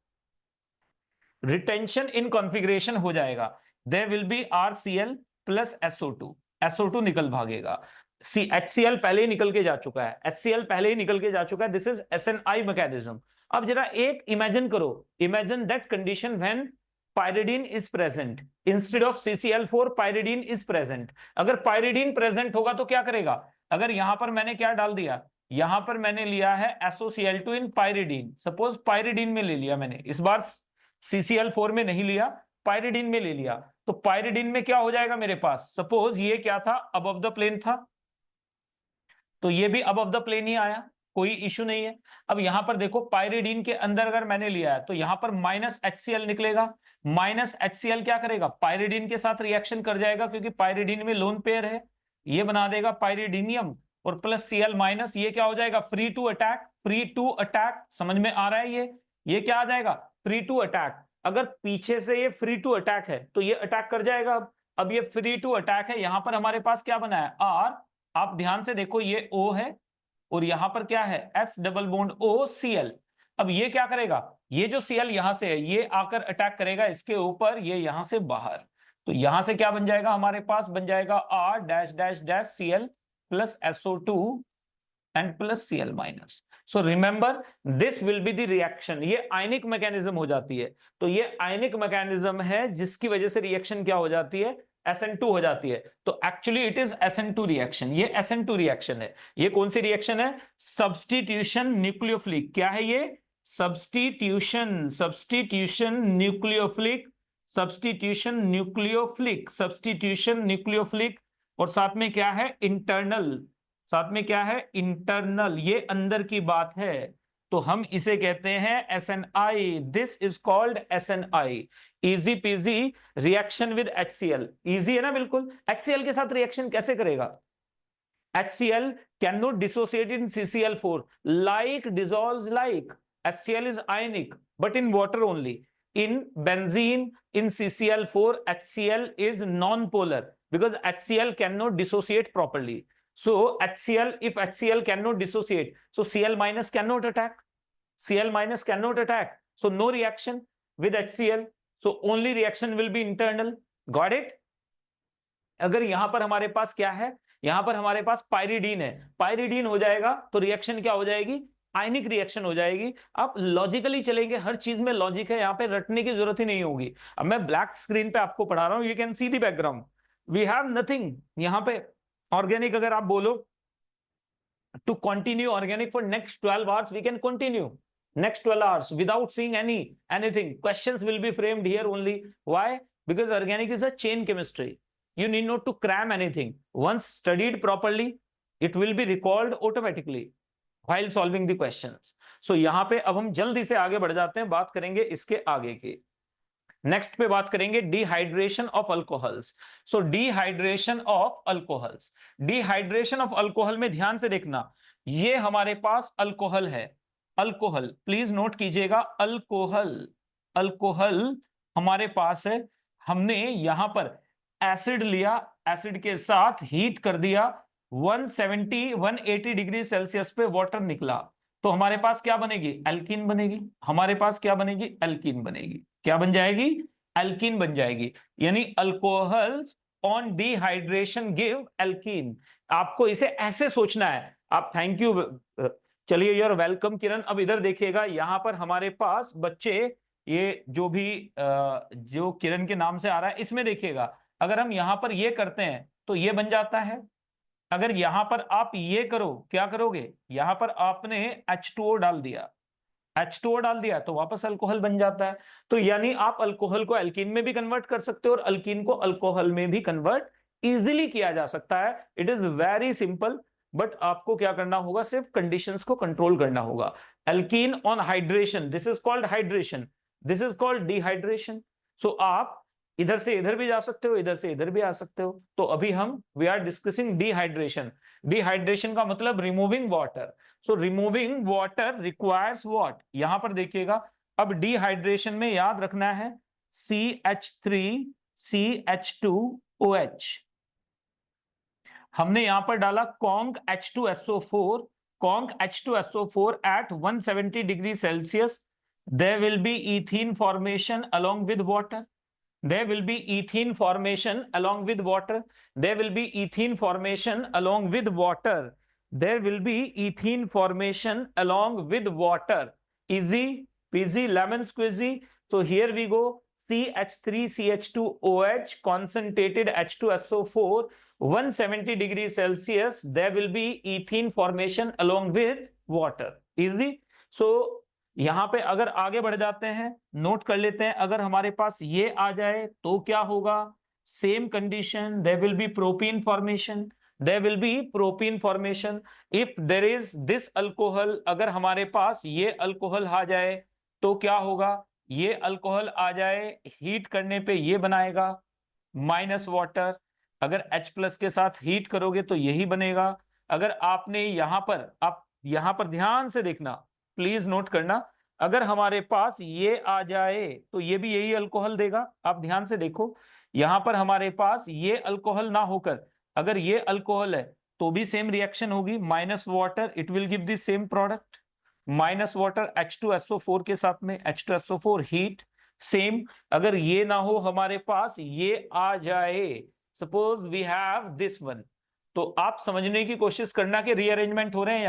Speaker 1: रिटेंशन इन कॉन्फ़िगरेशन हो जाएगा। There will be RCl plus SO2, SO2 निकल भागेगा। HCl पहले ही निकल के जा चुका है, HCl पहले ही निकल के जा चुका है। This is SNI mechanism. अब जरा एक इमेजिन करो, imagine that condition when pyridine is present instead of CCl4, pyridine is present. अगर पायरिडीन प्रेजेंट होगा तो क्या करेगा, अगर यहां पर मैंने क्या डाल दिया, यहां पर मैंने लिया है SOCl2 इन पायरिडीन, सपोज पायरिडीन में ले लिया मैंने, इस बार CCl4 में नहीं लिया, पायरिडीन में ले लिया, तो पायरिडीन में क्या हो जाएगा मेरे पास, सपोज ये क्या था, अबव द प्लेन था, तो ये भी अबव द प्लेन ही आया, कोई इश्यू नहीं है। अब यहां पर देखो पायरिडीन के अंदर अगर मैंने लिया है तो यहां पर -HCl निकलेगा। -HCl क्या करेगा, पायरिडीन के साथ रिएक्शन कर जाएगा, क्योंकि पायरिडीन में लोन पेयर है, ये बना देगा पायरिडीनियम, और प्लस Cl-, ये क्या हो जाएगा, free to attack, free to attack. समझ में आ रहा है, ये क्या आ जाएगा, फ्री टू अटैक। अगर पीछे से ये फ्री टू अटैक है तो ये अटैक कर जाएगा। अब ये फ्री टू अटैक है, यहां पर हमारे पास क्या बना है, R। आप ध्यान से देखो, ये O है और यहां पर क्या है, S double bond O Cl। अब ये क्या करेगा, ये जो Cl यहां से है ये आकर अटैक करेगा इसके ऊपर, ये यहां से बाहर, तो यहां से क्या बन जाएगा, हमारे पास बन जाएगा R dash dash dash Cl plus SO2 and plus Cl minus. So remember this will be the reaction. ये आयनिक मैकेनिज्म हो जाती है, तो ये आयनिक मैकेनिज्म है जिसकी वजह से रिएक्शन क्या हो जाती है, SN2 हो जाती है। तो actually it is SN2 reaction, ये SN2 रिएक्शन है। ये कौन सी रिएक्शन है, सब्स्टिट्यूशन न्यूक्लियोफिलिक। क्या है ये, substitution, substitution nucleophilic, substitution nucleophilic, substitution nucleophilic. और साथ में क्या है, इंटरनल, साथ में क्या है, इंटरनल, ये अंदर की बात है, तो हम इसे कहते हैं SNI। This is called SNI। Easy PG reaction with HCl, easy है ना बिल्कुल। HCl के साथ रिएक्शन कैसे करेगा, HCl can not dissociate in CCl4 like dissolves like, HCl is ionic but in water only, in benzene, in CCl4 HCl is non-polar because HCl cannot dissociate properly. So HCl, if HCl cannot dissociate, so Cl minus cannot attack, Cl minus cannot attack, so no reaction with HCl, so only reaction will be internal. Got it? अगर यहां पर हमारे पास क्या है, यहां पर हमारे पास पायरिडीन है, पायरिडीन हो जाएगा तो रिएक्शन क्या हो जाएगी, आयनिक रिएक्शन हो जाएगी। आप लॉजिकली चलेंगे, हर चीज में लॉजिक है, यहां पे रटने की जरूरत ही नहीं होगी। अब मैं ब्लैक स्क्रीन पे आपको पढ़ा रहा हूं, you can see the background, we have nothing यहां पे। ऑर्गेनिक अगर आप बोलो to continue organic for next 12 hours, we can continue next 12 hours without seeing anything. Questions will be framed here only. Why? Because organic is a chain chemistry. You need not to cram anything. Once studied properly, it will be recalled automatically while solving the questions. So यहाँ पे अब हम जल्दी से आगे बढ़ जाते हैं, बात करेंगे इसके आगे की। नेक्स्ट पे बात करेंगे dehydration of alcohols. So dehydration of alcohols, dehydration of alcohol में ध्यान से देखना, ये हमारे पास अल्कोहल है, अल्कोहल प्लीज नोट कीजिएगा, अल्कोहल, अल्कोहल हमारे पास है। हमने यहां पर एसिड लिया, एसिड के साथ हीट कर दिया, 180 डिग्री सेल्सियस पे वाटर निकला, तो हमारे पास क्या बनेगी, एल्कीन बनेगी। हमारे पास क्या बनेगी, एल्कीन बनेगी। क्या बन जाएगी, एल्कीन बन जाएगी। यानी alcohols on dehydration give alkene. आपको इसे ऐसे सोचना है। आप थैंक यू, चलिए यूर वेलकम किरण। अब इधर देखिएगा, यहां पर हमारे पास बच्चे, ये जो भी जो किरण के नाम से आ रहा है, इसमें देखिएगा, अगर हम यहां पर ये करते हैं तो ये बन जाता है। अगर यहां पर आप ये करो, क्या करोगे, यहां पर आपने H2O डाल दिया, H2O डाल दिया तो वापस अल्कोहल बन जाता है। तो यानी आप अल्कोहल को एल्कीन में भी कन्वर्ट कर सकते हो और अल्कीन को अल्कोहल में भी कन्वर्ट इजीली किया जा सकता है। It is very simple, but आपको क्या करना होगा, सिर्फ कंडीशंस को कंट्रोल करना होगा। Alkene on hydration, this is called hydration, this is called dehydration. So आप इधर से इधर भी जा सकते हो, इधर से इधर भी आ सकते हो। तो अभी हम we are discussing dehydration. Dehydration का मतलब removing water. So removing water requires what, यहां पर देखिएगा। अब डिहाइड्रेशन में याद रखना है CH3CH2OH। हमने यहां पर डाला conc H2SO4, conc H2SO4 at 170 degree Celsius, there will be ethene formation along with water. There will be ethene formation along with water. There will be ethene formation along with water. There will be ethene formation along with water. Easy peasy lemon squeezy. So here we go. CH3CH2OH concentrated H2SO4 170 degree Celsius. There will be ethene formation along with water. Easy. So यहां पे अगर आगे बढ़ जाते हैं, note कर लेते हैं, अगर हमारे पास ये आ जाए तो क्या होगा? Same condition, there will be propene formation, there will be propene formation. If there is this alcohol, अगर हमारे पास ये अल्कोहल आ जाए तो क्या होगा? ये अल्कोहल आ जाए, हीट करने पे ये बनाएगा माइनस वाटर। अगर H+ के साथ हीट करोगे तो यही बनेगा। अगर आपने यहां पर, आप यहां पर ध्यान से देखना, प्लीज नोट करना, अगर हमारे पास ये आ जाए तो ये भी यही अल्कोहल देगा। आप ध्यान से देखो, यहां पर हमारे पास ये अल्कोहल ना होकर अगर ये अल्कोहल है तो भी सेम रिएक्शन होगी, minus water, it will give the same product. Minus water H2SO4 के साथ में H2SO4 हीट, सेम। अगर ये ना हो हमारे पास, ये आ जाए, suppose we have this one, तो आप समझने की कोशिश करना कि रीअरेंजमेंट हो रहे हैं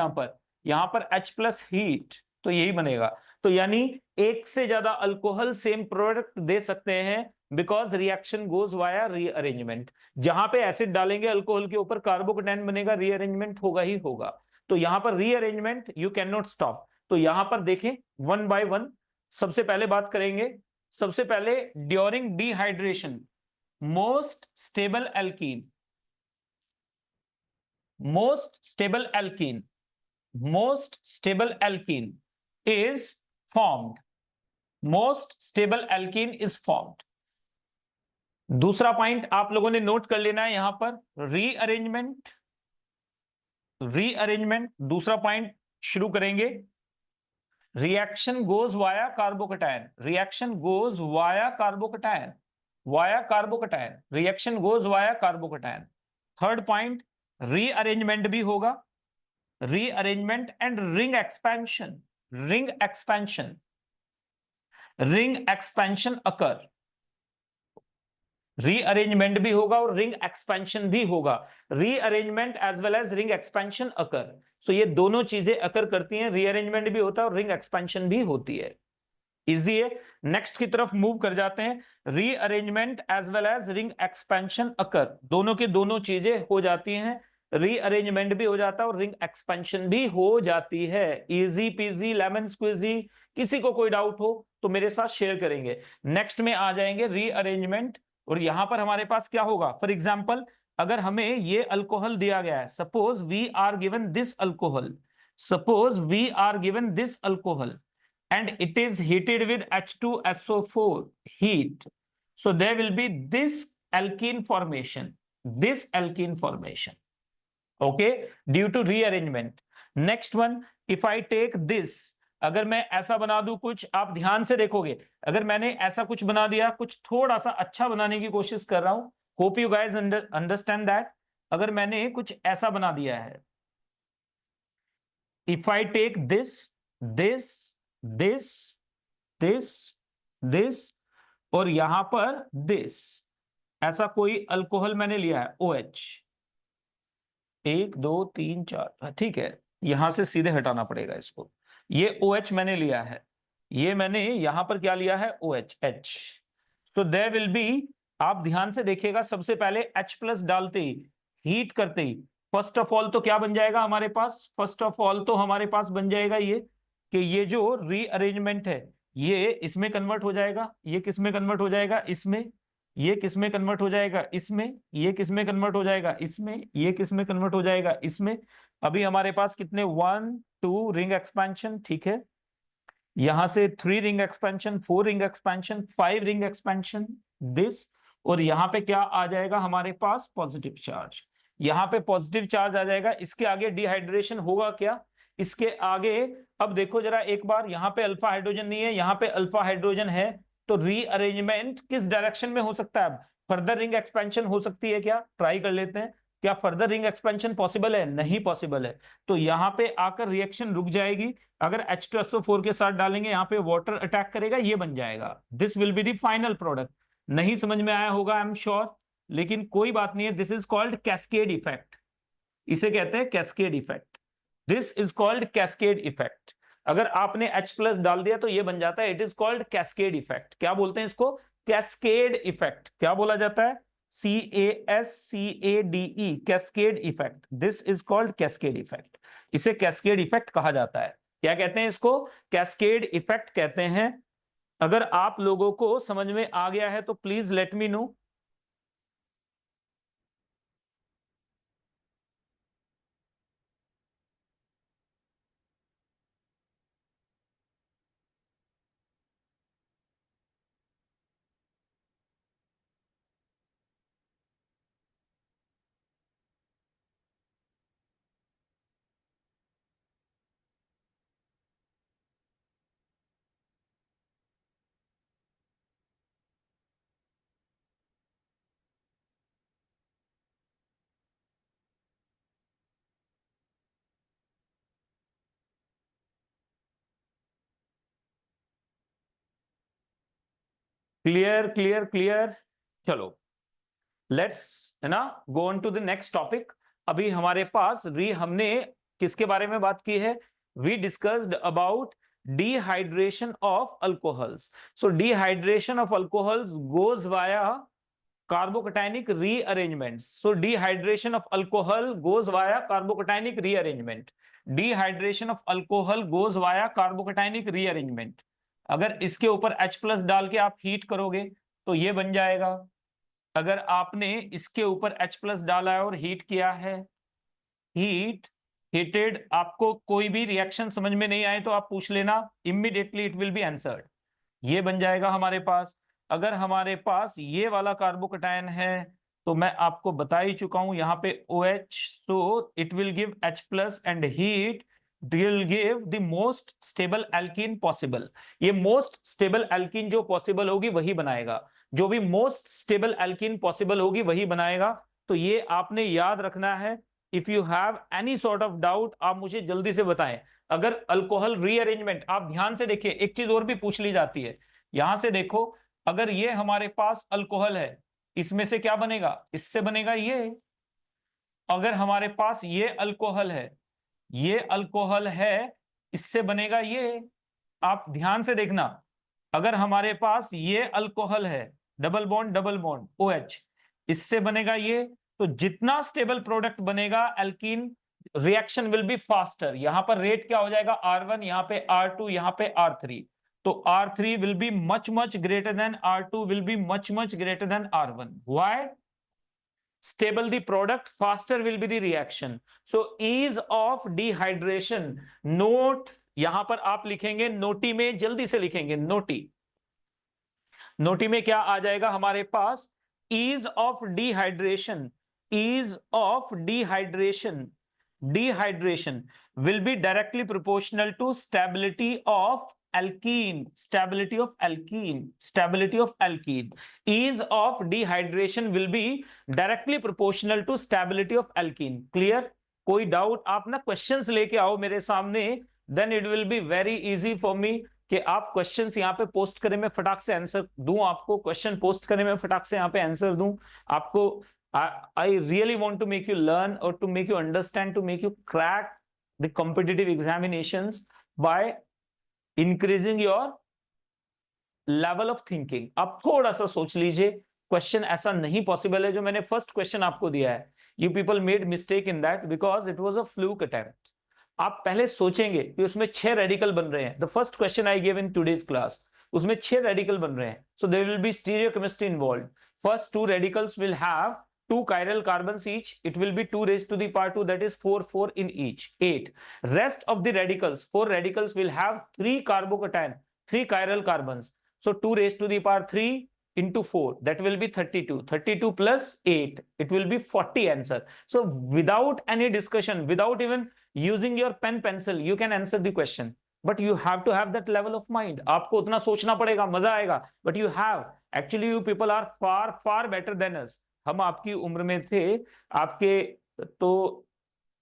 Speaker 1: यहां पर H+ हीट, तो यही बनेगा। तो यानी एक से ज्यादा अल्कोहल सेम प्रोडक्ट दे सकते हैं, because reaction goes via rearrangement. जहां पे एसिड डालेंगे अल्कोहल के ऊपर कार्बोकेटायन बनेगा, रीअरेंजमेंट होगा ही होगा। तो यहां पर rearrangement you can not stop. तो यहां पर देखें वन बाय वन, सबसे पहले बात करेंगे, सबसे पहले during dehydration most stable alkene, most stable alkene is formed, most stable alkene is formed। दूसरा पॉइंट आप लोगों ने नोट कर लेना है यहां पर, रीअरेंजमेंट, दूसरा पॉइंट शुरू करेंगे। Reaction goes via carbocation, reaction goes via carbocation, reaction goes via carbocation. Third point, rearrangement भी होगा, rearrangement and ring expansion, ring expansion occur, rearrangement भी होगा और रिंग एक्सपेंशन भी होगा। Rearrangement as well as ring expansion occur, so ये दोनों चीजें अकर करती हैं, रीअरेंजमेंट भी होता है और रिंग एक्सपेंशन भी होती है। इजी है। नेक्स्ट की तरफ मूव कर जाते हैं। Rearrangement as well as ring expansion occur, दोनों के दोनों चीजें हो जाती हैं, रीअरेंजमेंट भी हो जाता है और रिंग एक्सपेंशन भी हो जाती है। Easy peasy lemon squeezy. किसी को कोई डाउट हो तो मेरे साथ शेयर करेंगे। नेक्स्ट में आ जाएंगे रीअरेंजमेंट, और यहां पर हमारे पास क्या होगा? फॉर एग्जाम्पल, अगर हमें ये अल्कोहल दिया गया है, suppose we are given this alcohol, suppose we are given this alcohol and it is heated with H2SO4 heat, so there will be this alkene formation, okay, due to rearrangement। next one, if I take this, अगर मैं ऐसा बना दूं कुछ, आप ध्यान से देखोगे, अगर मैंने ऐसा कुछ बना दिया, कुछ थोड़ा सा अच्छा बनाने की कोशिश कर रहा हूं, hope you guys understand that. अगर मैंने कुछ ऐसा बना दिया है, if I take this, this और यहां पर दिस, ऐसा कोई अल्कोहल मैंने लिया है OH, 1 2 3 4, ठीक है, यहां से सीधे हटाना पड़ेगा इसको। ये OH मैंने लिया है, ये मैंने यहां पर क्या लिया है? OH, H। तो देयर विल बी, आप ध्यान से देखिएगा, सबसे पहले H+ डालते ही, हीट करते ही, फर्स्ट ऑफ ऑल तो क्या बन जाएगा हमारे पास? फर्स्ट ऑफ ऑल तो हमारे पास बन जाएगा ये कि ये जो रीअरेंजमेंट है ये इसमें कन्वर्ट हो जाएगा, ये किस में कन्वर्ट हो जाएगा? इसमें। ये किस में कन्वर्ट हो जाएगा? इसमें। ये किस में कन्वर्ट हो जाएगा? इसमें। ये किस में कन्वर्ट हो जाएगा? इसमें। अभी हमारे पास कितने? 1 2 रिंग एक्सपेंशन, ठीक है। यहां से 3 ring expansion, 4 ring expansion, 5 ring expansion, this, और यहां पे क्या आ जाएगा हमारे पास, पॉजिटिव चार्ज। यहां पे पॉजिटिव चार्ज आ जाएगा। इसके आगे डिहाइड्रेशन होगा क्या, इसके आगे, अब देखो जरा एक बार, यहां पे अल्फा हाइड्रोजन नहीं है, यहां पे अल्फा हाइड्रोजन है, तो रीअरेंजमेंट किस डायरेक्शन में हो सकता है, फर्दर रिंग एक्सपेंशन हो सकती है क्या, ट्राई कर लेते हैं। क्या फर्दर रिंग एक्सपेंशन पॉसिबल है, नहीं पॉसिबल है, तो यहां पे आकर रिएक्शन रुक जाएगी। अगर H2SO4 के साथ डालेंगे, यहाँ पे वाटर अटैक करेगा, ये बन जाएगा, this will be the final product. नहीं समझ में आया होगा, आई एम श्योर, लेकिन कोई बात नहीं है। This is called cascade effect, इसे कहते हैं cascade effect. This is called cascade effect. अगर आपने H+ डाल दिया तो ये बन जाता है, it is called cascade effect. क्या बोलते हैं इसको, कैस्केड इफेक्ट। क्या बोला जाता है, CASCADE, cascade effect. This is called cascade effect, इसे कैस्केड इफेक्ट कहा जाता है। क्या कहते हैं इसको, कैस्केड इफेक्ट कहते हैं। अगर आप लोगों को समझ में आ गया है तो please let me know. Clear clear clear, चलो लेट्स, है ना, go on to the next topic. अभी हमारे पास हमने किसके बारे में बात की है, we discussed about dehydration of alcohols. So dehydration of alcohols goes via carbocationic rearrangement. So dehydration of alcohol goes via carbocationic rearrangement. Dehydration of alcohol goes via carbocationic rearrangement. अगर इसके ऊपर H+ डाल के आप हीट करोगे तो ये बन जाएगा। अगर आपने इसके ऊपर H+ डाला है और हीट किया है, हीटेड, आपको कोई भी रिएक्शन समझ में नहीं आए तो आप पूछ लेना, immediately it will be answered. ये बन जाएगा हमारे पास। अगर हमारे पास ये वाला कार्बोकटायन है तो मैं आपको बता ही चुका हूं, यहां पे OH, so it will give H+ and heat will give the most stable alkene possible. ये मोस्ट स्टेबल एल्कीन जो पॉसिबल होगी वही बनाएगा, जो भी मोस्ट स्टेबल एल्कीन पॉसिबल होगी वही बनाएगा। तो ये आपने याद रखना है। If you have any sort of doubt आप मुझे जल्दी से बताएं। अगर अल्कोहल रीअरेंजमेंट, आप ध्यान से देखिए, एक चीज और भी पूछ ली जाती है, यहां से देखो, अगर ये हमारे पास अल्कोहल है, इसमें से क्या बनेगा, इससे बनेगा ये। अगर हमारे पास ये अल्कोहल है, ये अल्कोहल है, इससे बनेगा ये। आप ध्यान से देखना, अगर हमारे पास ये अल्कोहल है, डबल बॉन्ड OH, इससे बनेगा ये। तो जितना स्टेबल प्रोडक्ट बनेगा alkene, reaction will be faster. यहां पर रेट क्या हो जाएगा, R1, यहां पे R2, यहां पे R3। तो R3 will be much greater than R2 will be much greater than R1. Why? Stable the product, faster will be the reaction. So ease of dehydration. Note, यहां पर आप लिखेंगे नोटी में, जल्दी से लिखेंगे नोटी। नोटी में क्या आ जाएगा हमारे पास, ease of dehydration, ease of dehydration, dehydration will be directly proportional to stability of alkene, stability of alkene, stability of alkene. Ease of dehydration will be directly proportional to stability of alkene. Clear? कोई doubt, आप ना questions लेके आओ मेरे सामने, then it will be very easy for me कि आप questions यहाँ पे पोस्ट करें, मैं फटाक से आंसर दूं आपको, क्वेश्चन पोस्ट करें, मैं फटाक से यहाँ पे आंसर दूं आपको। I really want to make you learn or to make you understand, to make you crack the competitive examinations by increasing your level of thinking. आप थोड़ा सा सोच लीजिए, क्वेश्चन ऐसा नहीं पॉसिबल है जो मैंने फर्स्ट क्वेश्चन आपको दिया है। You people made mistake in that because it was a fluke attempt. आप पहले सोचेंगे कि उसमें 6 रेडिकल बन रहे हैं। The first question I give in today's class, उसमें 6 रेडिकल बन रहे हैं। So there will be stereochemistry involved. First 2 radicals will have 2 chiral carbons each, it will be 2 raised to the power 2, that is 4 4 in each, 8. Rest of the radicals, 4 radicals will have 3 carbocation, 3 chiral carbons. So 2 raised to the power 3 into 4, that will be 32. 32 plus 8, it will be 40 answer. So without any discussion, without even using your pen pencil, you can answer the question. But you have to have that level of mind. आपको उतना सोचना पड़ेगा, मजा आएगा. But you have, actually you people are far far better than us. हम आपकी उम्र में थे, आपके तो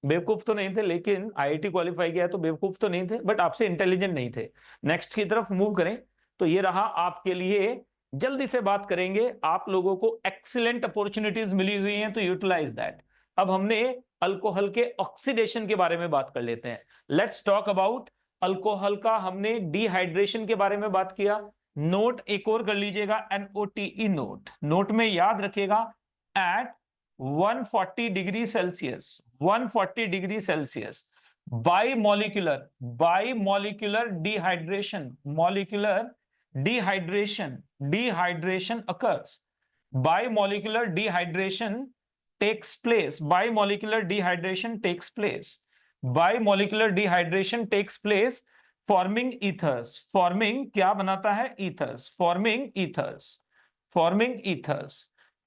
Speaker 1: बेवकूफ तो नहीं थे, लेकिन आईआईटी क्वालिफाई किया तो बेवकूफ तो नहीं थे, बट आपसे इंटेलिजेंट नहीं थे. नेक्स्ट की तरफ मूव करें. तो ये रहा आपके लिए. जल्दी से बात करेंगे. आप लोगों को एक्सीलेंट अपॉर्चुनिटीज मिली हुई हैं, तो यूटिलाइज दैट. अब हमने अल्कोहल के ऑक्सीडेशन के बारे में बात कर लेते हैं. लेट्स टॉक अबाउट अल्कोहल का. हमने डिहाइड्रेशन के बारे में बात किया. नोट एक और कर लीजिएगा, NOTE नोट. नोट में याद रखिएगा, at 140 degree Celsius, 140 degree Celsius, bimolecular dehydration, molecular dehydration occurs. Bimolecular dehydration takes place. Bimolecular dehydration takes place. Bimolecular dehydration takes place forming ethers. Forming क्या बनाता है? ethers. Forming ethers. Forming ethers.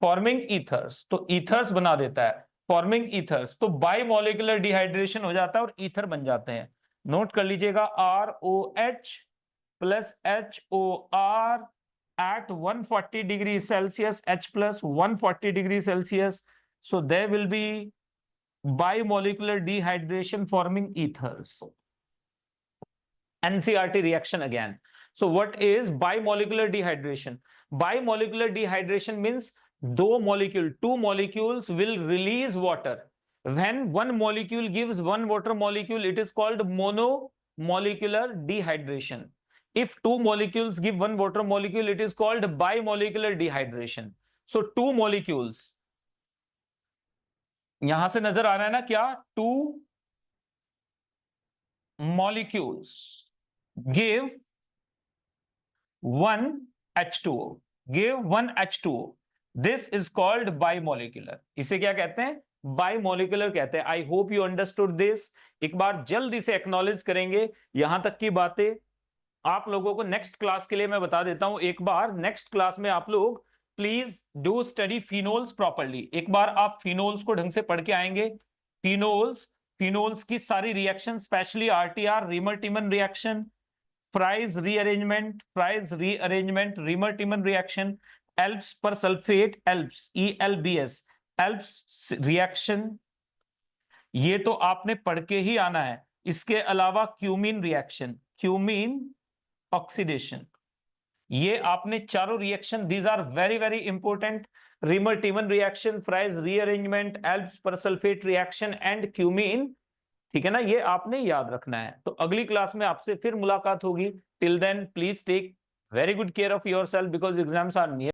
Speaker 1: Forming ethers. तो ethers बना देता है. Forming ethers. तो bimolecular dehydration हो जाता है और ether बन जाते हैं. नोट कर लीजिएगा, ROH plus HOR at 140 degrees Celsius, H plus 140 degrees Celsius. So there will be bimolecular dehydration forming ethers. NCERT reaction again. So what is bimolecular dehydration? Bimolecular dehydration means two molecules will release water. When one molecule gives one water molecule, it is called monomolecular dehydration. If two molecules give one water molecule, it is called bimolecular dehydration. So two molecules, यहां से नजर आ रहा है ना क्या? Two molecules give one H2O. Give one H2O. This is called bimolecular. इसे क्या कहते हैं? बाइमोलिकुलर कहते हैं. I hope you understood this. एक बार जल्दी से एक्नॉलेज करेंगे. यहां तक की बातें आप लोगों को नेक्स्ट क्लास के लिए मैं बता देता हूं. एक बार नेक्स्ट क्लास में आप लोग please do study phenols properly. एक बार आप फिनोल्स को ढंग से पढ़ के आएंगे. फिनोल्स की सारी reaction, specially RTR, Reimer Tiemann reaction, Fries rearrangement, Reimer Tiemann reaction, Elbs persulphate, Elbs ELBS, Elbs reaction, ये तो आपने पढ़ के ही आना है. इसके अलावा क्यूमीन रिएक्शन, क्यूमीन ऑक्सीडेशन, ये आपने चारों reaction, these are very very important. Reimer Tiemann reaction, Fries rearrangement, Elbs persulphate reaction and cumene. ठीक है ना, ये आपने याद रखना है. तो अगली क्लास में आपसे फिर मुलाकात होगी. Till then please take very good care of yourself because exams are near.